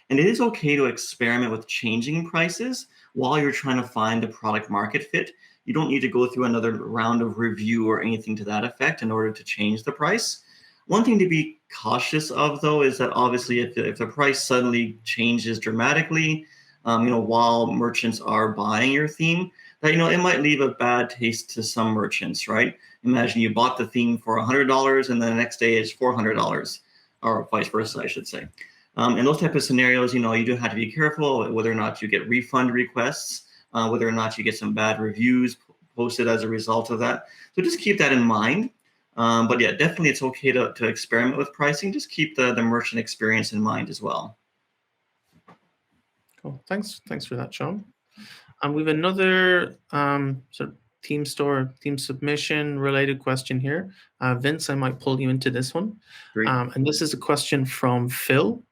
And it is okay to experiment with changing prices while you're trying to find the product market fit. You don't need to go through another round of review or anything to that effect in order to change the price. One thing to be cautious of, though, is that obviously if the price suddenly changes dramatically, while merchants are buying your theme, that, it might leave a bad taste to some merchants, right? Imagine you bought the theme for $100 and then the next day it's $400, or vice versa, I should say. In those type of scenarios, you do have to be careful whether or not you get refund requests, whether or not you get some bad reviews posted as a result of that. So just keep that in mind. But yeah, definitely it's okay to experiment with pricing. Just keep the merchant experience in mind as well. Cool. Thanks for that, Sean. We have another sort of theme store, theme submission related question here. Vince, I might pull you into this one. Great. And this is a question from Phil.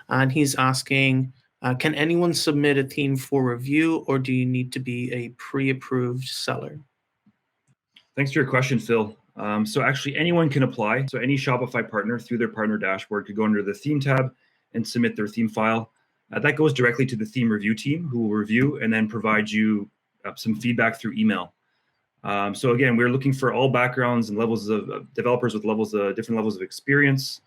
And he's asking, can anyone submit a theme for review, or do you need to be a pre-approved seller? Thanks for your question, Phil. So actually anyone can apply. So any Shopify partner through their partner dashboard could go under the theme tab and submit their theme file. That goes directly to the theme review team, who will review and then provide you some feedback through email. So again, we're looking for all backgrounds and levels of developers with different levels of experience.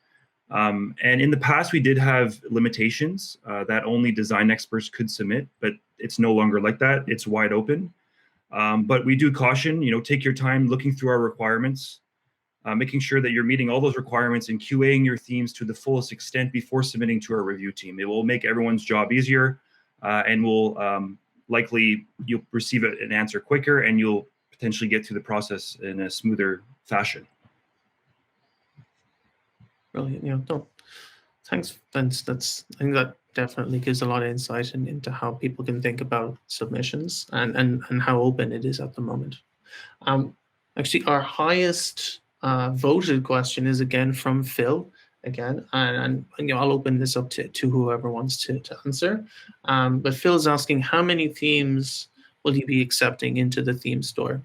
And in the past, we did have limitations that only design experts could submit, but it's no longer like that. It's wide open. But we do caution, take your time looking through our requirements, making sure that you're meeting all those requirements and QAing your themes to the fullest extent before submitting to our review team. It will make everyone's job easier, and will likely you'll receive an answer quicker, and you'll potentially get through the process in a smoother fashion. Brilliant. Yeah. No. Thanks, Vince. I think that definitely gives a lot of insight into how people can think about submissions and how open it is at the moment. Actually, our highest voted question is again from Phil again, and I'll open this up to whoever wants to answer. But Phil's asking, how many themes will you be accepting into the theme store?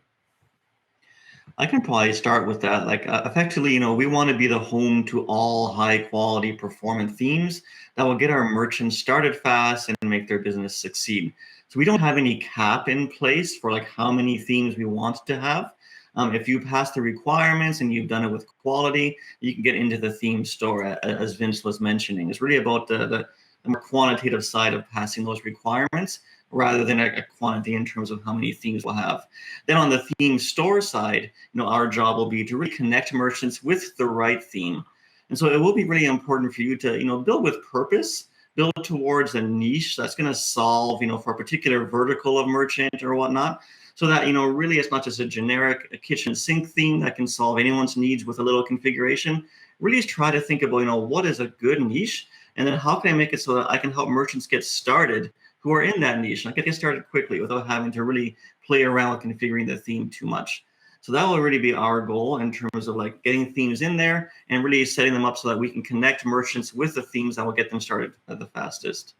I can probably start with that. Like, effectively, we want to be the home to all high quality performant themes that will get our merchants started fast and make their business succeed. So we don't have any cap in place for like how many themes we want to have. If you pass the requirements and you've done it with quality, you can get into the theme store, as Vince was mentioning. It's really about the more quantitative side of passing those requirements rather than a quantity in terms of how many themes we'll have. Then on the theme store side, our job will be to really connect merchants with the right theme. And so it will be really important for you to, build with purpose, build towards a niche that's going to solve, for a particular vertical of merchant or whatnot. So that, really it's not just a generic kitchen sink theme that can solve anyone's needs with a little configuration. Really just try to think about, what is a good niche? And then how can I make it so that I can help merchants get started who are in that niche? And I can get started quickly without having to really play around with configuring the theme too much. So that will really be our goal in terms of like getting themes in there and really setting them up so that we can connect merchants with the themes that will get them started at the fastest.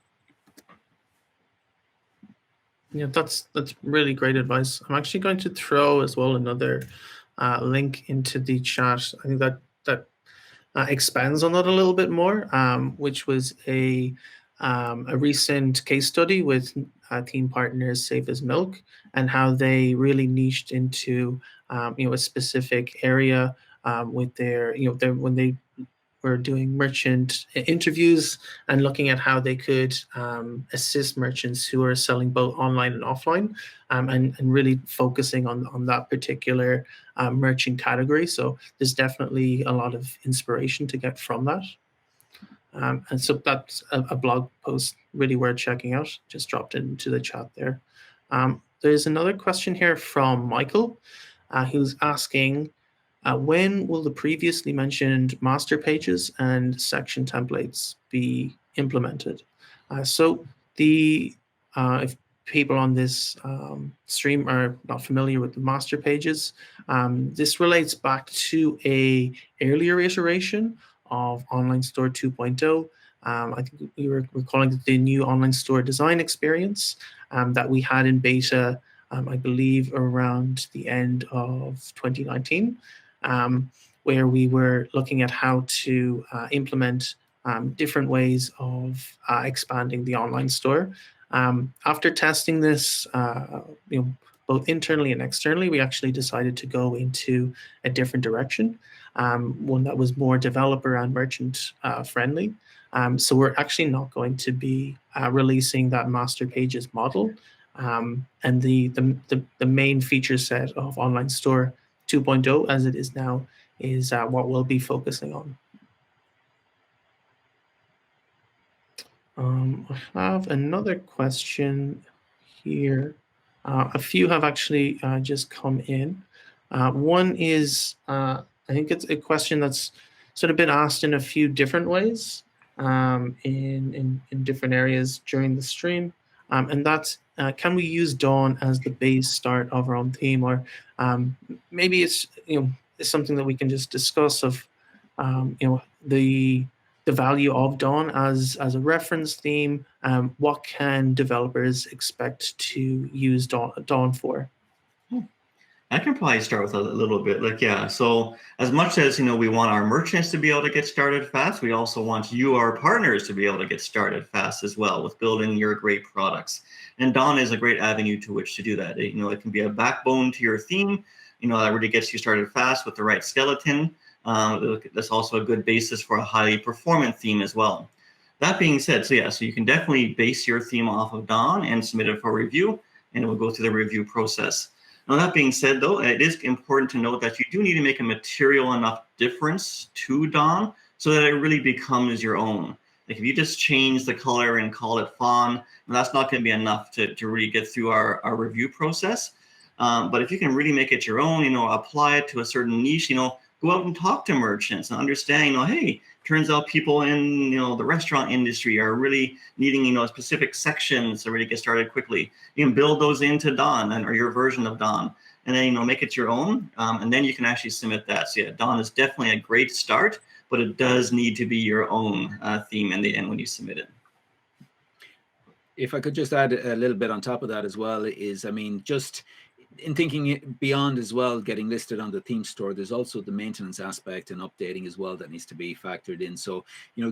Yeah, that's really great advice. I'm actually going to throw as well another link into the chat. I think that expands on that a little bit more, which was a recent case study with team partners Safe as Milk and how they really niched into a specific area with their when they were doing merchant interviews and looking at how they could assist merchants who are selling both online and offline, and really focusing on that particular merchant category. So there's definitely a lot of inspiration to get from that. And so that's a blog post really worth checking out. Just dropped into the chat there. There's another question here from Michael, who's asking, when will the previously mentioned master pages and section templates be implemented? So if people on this stream are not familiar with the master pages, this relates back to a earlier iteration of Online Store 2.0. I think we were calling it the new Online Store design experience that we had in beta, I believe, around the end of 2019. Where we were looking at how to implement different ways of expanding the online store. After testing this, both internally and externally, we actually decided to go into a different direction, one that was more developer and merchant friendly. So we're actually not going to be releasing that master pages model, and the main feature set of Online Store 2.0 as it is now is what we'll be focusing on. I have another question here. A few have actually just come in. One is, I think it's a question that's sort of been asked in a few different ways in different areas during the stream. And that's, can we use Dawn as the base start of our own theme? Or maybe it's something that we can just discuss of the value of Dawn as a reference theme. What can developers expect to use Dawn for? I can probably start with a little bit. So as much as we want our merchants to be able to get started fast, we also want you, our partners, to be able to get started fast as well with building your great products. And Dawn is a great avenue to which to do that. It can be a backbone to your theme, that really gets you started fast with the right skeleton. That's also a good basis for a highly performant theme as well. That being said, so you can definitely base your theme off of Dawn and submit it for review, and it will go through the review process. Now, that being said, though, it is important to note that you do need to make a material enough difference to Dawn so that it really becomes your own. Like if you just change the color and call it fawn, that's not going to be enough to really get through our review process. But if you can really make it your own, apply it to a certain niche, go out and talk to merchants and understand, hey, turns out people in, the restaurant industry are really needing, specific sections to really get started quickly. You can build those into Dawn or your version of Dawn, and then, make it your own. And then you can actually submit that. So yeah, Dawn is definitely a great start, but it does need to be your own theme in the end when you submit it. If I could just add a little bit on top of that as well is, just in thinking beyond as well, getting listed on the theme store, there's also the maintenance aspect and updating as well that needs to be factored in. So,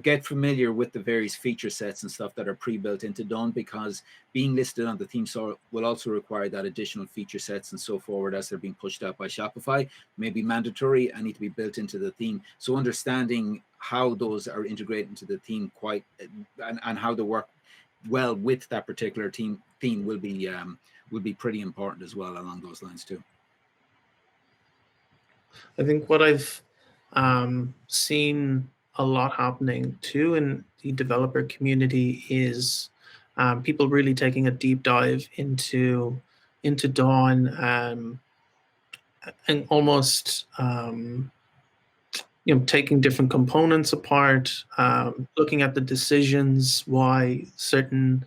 get familiar with the various feature sets and stuff that are pre-built into Dawn, because being listed on the theme store will also require that additional feature sets and so forward as they're being pushed out by Shopify, may be mandatory and need to be built into the theme. So understanding how those are integrated into the theme and how they work well with that particular theme will be pretty important as well along those lines too. I think what I've seen a lot happening too in the developer community is people really taking a deep dive into Dawn and almost taking different components apart, looking at the decisions why certain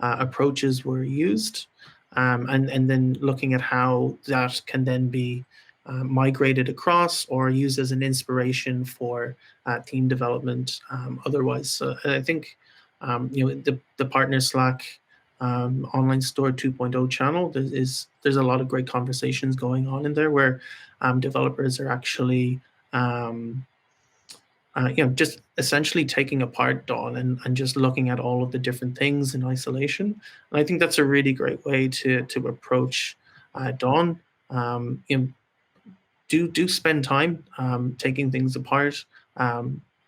approaches were used, and then looking at how that can then be migrated across or used as an inspiration for theme development. Otherwise, I think the Partner Slack online store 2.0 channel, there's a lot of great conversations going on in there where developers are actually just essentially taking apart Dawn and just looking at all of the different things in isolation. And I think that's a really great way to approach Dawn. Do spend time taking things apart.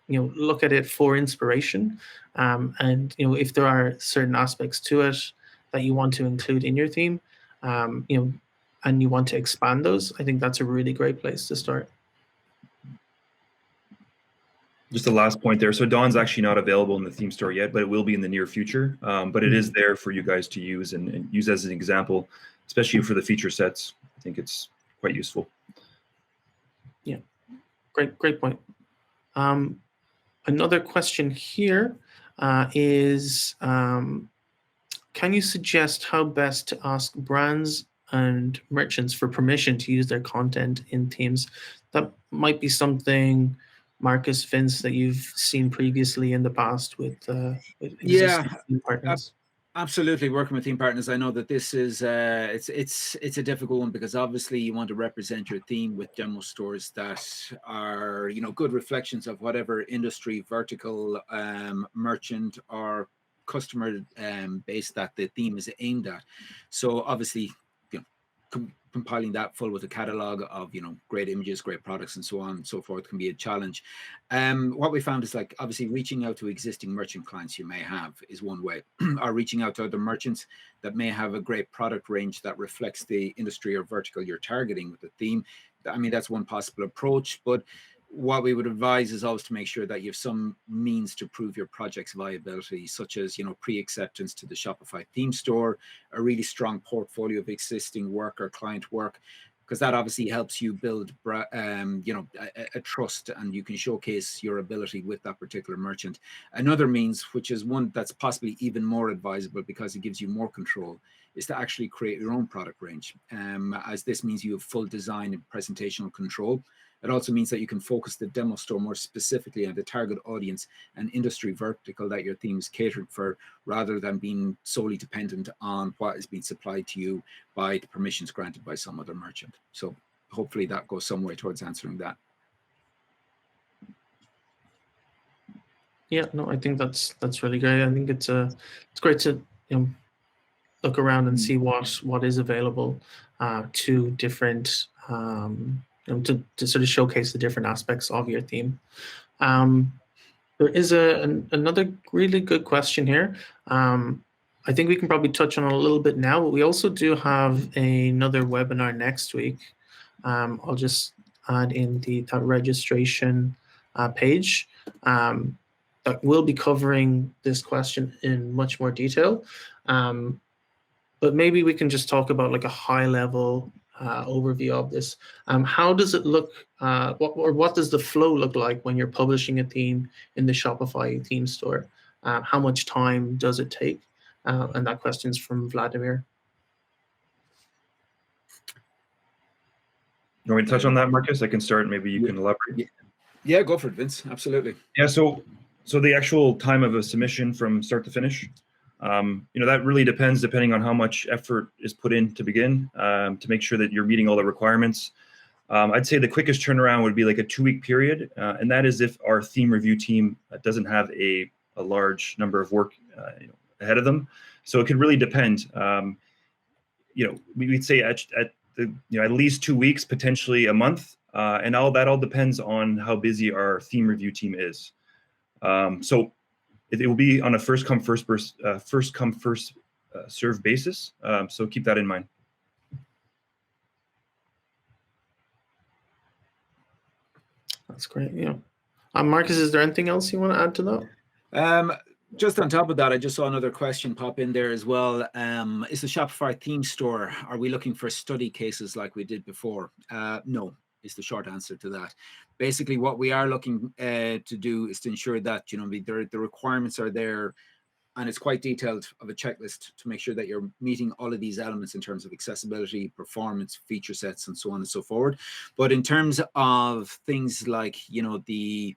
Look at it for inspiration, and if there are certain aspects to it that you want to include in your theme, and you want to expand those, I think that's a really great place to start. Just the last point there. So Dawn's actually not available in the theme store yet, but it will be in the near future. But it is there for you guys to use and use as an example, especially for the feature sets. I think it's quite useful. Yeah, great point. Another question here is, can you suggest how best to ask brands and merchants for permission to use their content in themes? That might be something, Marcus, Vince, that you've seen previously in the past with existing theme partners. Absolutely, working with theme partners. I know that this is it's a difficult one, because obviously you want to represent your theme with demo stores that are good reflections of whatever industry, vertical, merchant or customer base that the theme is aimed at. So obviously, compiling that full with a catalog of great images, great products, and so on and so forth can be a challenge. What we found is, obviously reaching out to existing merchant clients you may have is one way, or reaching out to other merchants that may have a great product range that reflects the industry or vertical you're targeting with the theme. That's one possible approach, but what we would advise is always to make sure that you have some means to prove your project's viability, such as pre-acceptance to the Shopify Theme Store, a really strong portfolio of existing work or client work, because that obviously helps you build a trust, and you can showcase your ability with that particular merchant. Another means, which is one that's possibly even more advisable because it gives you more control, is to actually create your own product range, as this means you have full design and presentational control. It also means that you can focus the demo store more specifically on the target audience and industry vertical that your theme is catered for, rather than being solely dependent on what is being supplied to you by the permissions granted by some other merchant. So hopefully that goes some way towards answering that. Yeah, no, I think that's really great. I think it's great to look around and see what is available to different to sort of showcase the different aspects of your theme. There is another really good question here. I think we can probably touch on it a little bit now, but we also do have another webinar next week. I'll just add in that registration page that will be covering this question in much more detail. But maybe we can just talk about a high level overview of this. How does it look? What does the flow look like when you're publishing a theme in the Shopify theme store? How much time does it take? And that question's from Vladimir. You want me to touch on that, Marcus? I can start. Maybe you can elaborate. Yeah, go for it, Vince. Absolutely. Yeah. So the actual time of a submission from start to finish, that really depending on how much effort is put in to begin, to make sure that you're meeting all the requirements. I'd say the quickest turnaround would be like a 2-week period, and that is if our theme review team doesn't have a large number of work ahead of them. So it could really depend. We'd say at least 2 weeks, potentially a month, and all depends on how busy our theme review team is. So it will be on a first come first serve basis. So keep that in mind. That's great. Yeah. Marcus, is there anything else you want to add to that? Just on top of that, I just saw another question pop in there as well. Is the Shopify Theme Store, are we looking for study cases like we did before? No, is the short answer to that. Basically, what we are looking to do is to ensure that the requirements are there, and it's quite detailed of a checklist to make sure that you're meeting all of these elements in terms of accessibility, performance, feature sets, and so on and so forth. But in terms of things like, the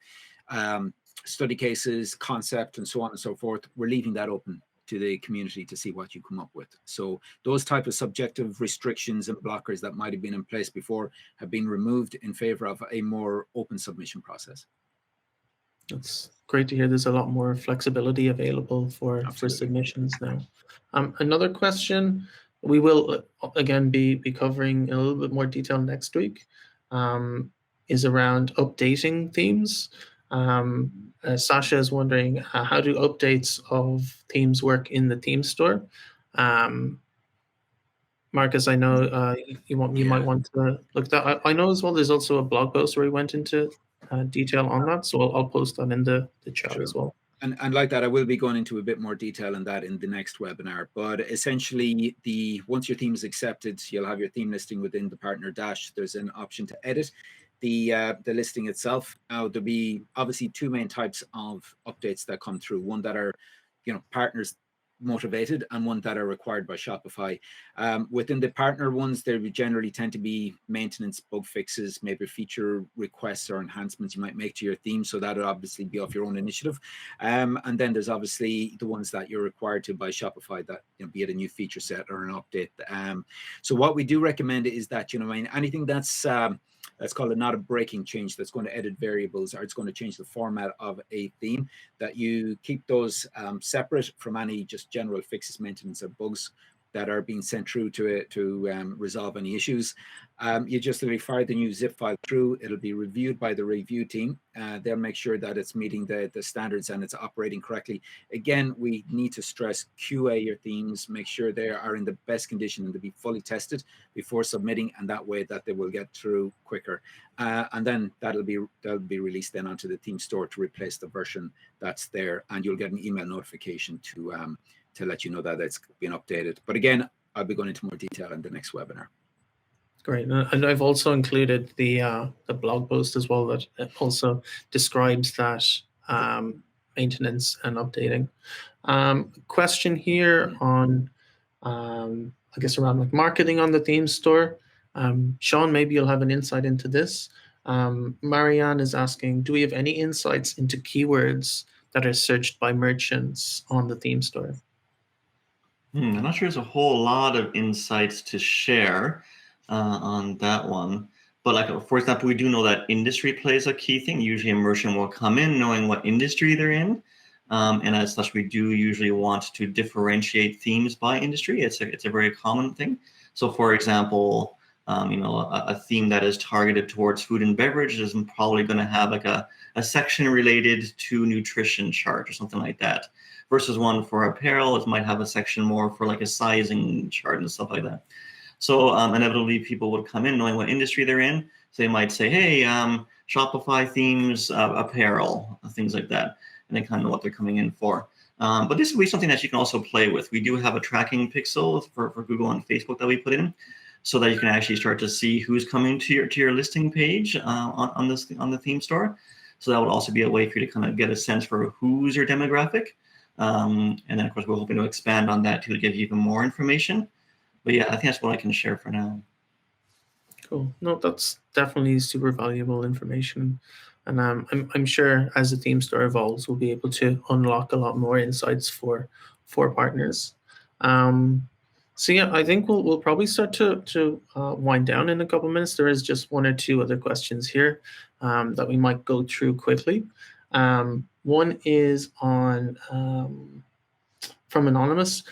study cases, concept, and so on and so forth, we're leaving that open to the community to see what you come up with. So those type of subjective restrictions and blockers that might have been in place before have been removed in favor of a more open submission process. That's great to hear. There's a lot more flexibility available for submissions now. Another question we will again be covering in a little bit more detail next week is around updating themes. Sasha is wondering how do updates of themes work in the theme store? Marcus, I know you might want to look at that. I know as well there's also a blog post where we went into detail on that, so I'll post that in the chat as well. And like that, I will be going into a bit more detail on that in the next webinar. But essentially, once your theme is accepted, you'll have your theme listing within the partner dash. There's an option to edit the listing itself. Now, there'll be obviously 2 main types of updates that come through. One that are, partners motivated, and one that are required by Shopify. Within the partner ones, they generally tend to be maintenance, bug fixes, maybe feature requests or enhancements you might make to your theme. So that would obviously be off your own initiative. And then there's obviously the ones that you're required to by Shopify, that be it a new feature set or an update. So what we do recommend is that anything that's called not a breaking change, that's going to edit variables, or it's going to change the format of a theme, that you keep those separate from any just general fixes, maintenance, or bugs that are being sent through to resolve any issues. You just literally fire the new zip file through. It'll be reviewed by the review team. They'll make sure that it's meeting the standards and it's operating correctly. Again, we need to stress QA your themes, make sure they are in the best condition and to be fully tested before submitting, and that way that they will get through quicker. And then that'll be released then onto the theme store to replace the version that's there, and you'll get an email notification to let you know that it's been updated. But again, I'll be going into more detail in the next webinar. Great, and I've also included the blog post as well that also describes that maintenance and updating. Question here on, I guess, around like marketing on the theme store. Sean, maybe you'll have an insight into this. Marianne is asking, do we have any insights into keywords that are searched by merchants on the theme store? I'm not sure there's a whole lot of insights to share on that one. But like, for example, we do know that industry plays a key thing. Usually a merchant will come in knowing what industry they're in. And as such, we do usually want to differentiate themes by industry. It's a very common thing. So for example, a theme that is targeted towards food and beverage is probably going to have like a section related to nutrition chart or something like that. Versus one for apparel, it might have a section more for like a sizing chart and stuff like that. So inevitably people would come in knowing what industry they're in. So they might say, hey, Shopify themes apparel, things like that. And they kind of know what they're coming in for. But this will be something that you can also play with. We do have a tracking pixel for Google and Facebook that we put in. so that you can actually start to see who's coming to your listing page on the theme store. So that would also be a way for you to kind of get a sense for who's your demographic. And then of course we're hoping to expand on that to give you even more information. But yeah, I think that's what I can share for now. Cool. No, that's definitely super valuable information. And I'm sure as the theme store evolves, we'll be able to unlock a lot more insights for partners. So yeah, I think we'll probably start to wind down in a couple of minutes. There is just one or two other questions here that we might go through quickly. One is on from Anonymous.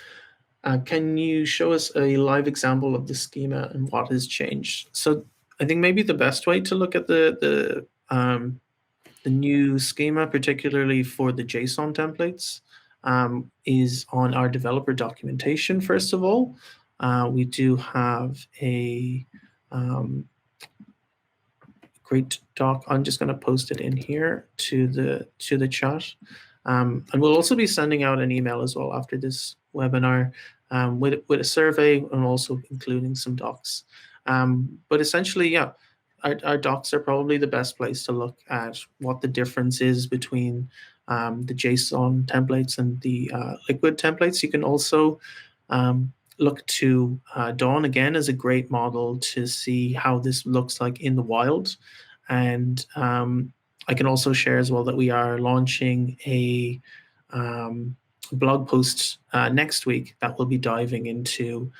Can you show us a live example of the schema and what has changed? So I think maybe the best way to look at the new schema, particularly for the JSON templates, is on our developer documentation. First of all, we do have a great doc. I'm just going to post it in here to the chat. And we'll also be sending out an email as well after this webinar with a survey and also including some docs. But essentially, yeah, our docs are probably the best place to look at what the difference is between the JSON templates and the liquid templates. You can also look to Dawn again as a great model to see how this looks like in the wild. And I can also share as well that we are launching a blog post next week that will be diving into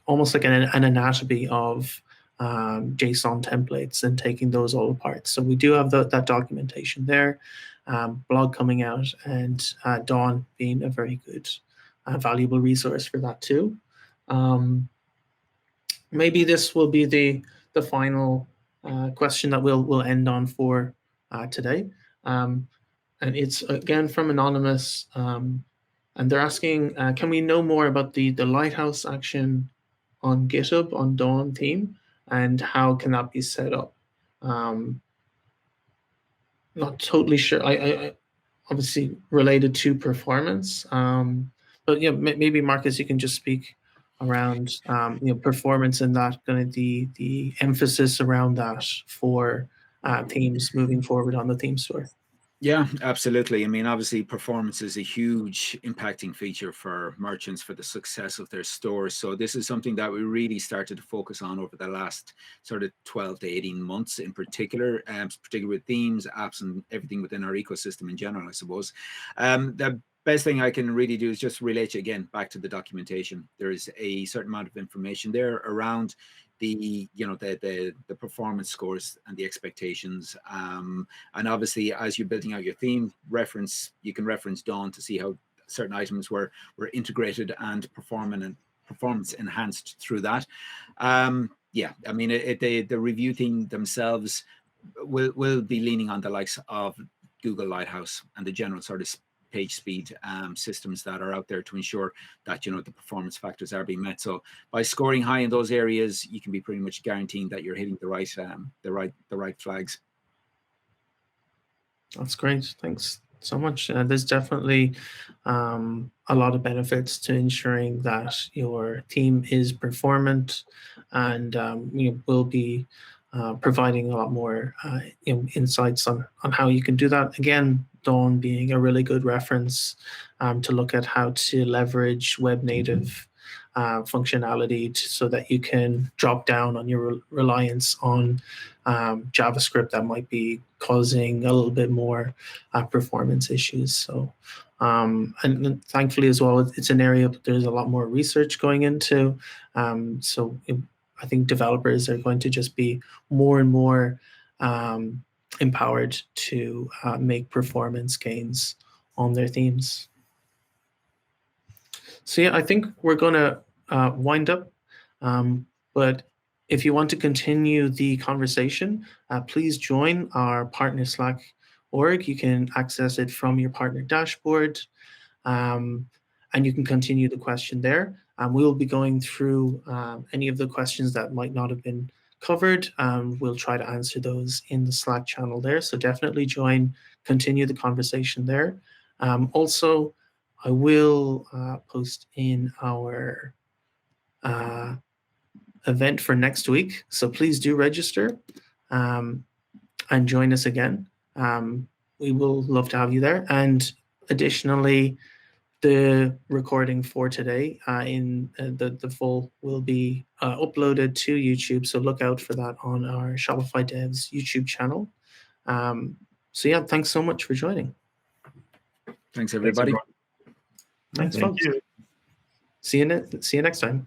almost like an anatomy of JSON templates and taking those all apart. So we do have that documentation there, blog coming out, and Dawn being a very good, valuable resource for that too. Maybe this will be the final question that we'll end on for today. And it's again from Anonymous, and they're asking, can we know more about the Lighthouse action on GitHub on Dawn theme, and how can that be set up? Not totally sure. I obviously related to performance, but yeah, maybe Marcus, you can just speak around performance and that kind of the emphasis around that for themes moving forward on the theme store. Yeah, absolutely. I mean, obviously, performance is a huge impacting feature for merchants for the success of their stores. So this is something that we really started to focus on over the last sort of 12 to 18 months in particular, particularly with themes, apps, and everything within our ecosystem in general, I suppose. The best thing I can really do is just relate you again back to the documentation. There is a certain amount of information there around the performance scores and the expectations, and obviously as you're building out your theme, you can reference Dawn to see how certain items were integrated and performance enhanced through that. Yeah, I mean the review team themselves will be leaning on the likes of Google Lighthouse and the general sort of page speed systems that are out there to ensure that the performance factors are being met. So by scoring high in those areas, you can be pretty much guaranteeing that you're hitting the right flags. That's great. Thanks so much. There's definitely a lot of benefits to ensuring that your theme is performant, and will be providing a lot more insights on how you can do that. Again, Dawn being a really good reference to look at how to leverage web native functionality so that you can drop down on your reliance on JavaScript that might be causing a little bit more performance issues. So, and thankfully as well, it's an area that there's a lot more research going into. So I think developers are going to just be more and more empowered to make performance gains on their themes. So yeah, I think we're going to wind up. But if you want to continue the conversation, please join our partner Slack org. You can access it from your partner dashboard, and you can continue the question there. We'll be going through any of the questions that might not have been covered. We'll try to answer those in the Slack channel there. So definitely join, continue the conversation there. Also, I will post in our event for next week. So please do register and join us again. We will love to have you there. And additionally, the recording for today in the full will be uploaded to YouTube. So look out for that on our Shopify Devs YouTube channel. So yeah, thanks so much for joining. Thanks, everybody. everyone. Thanks, Thank folks. you. See you next time.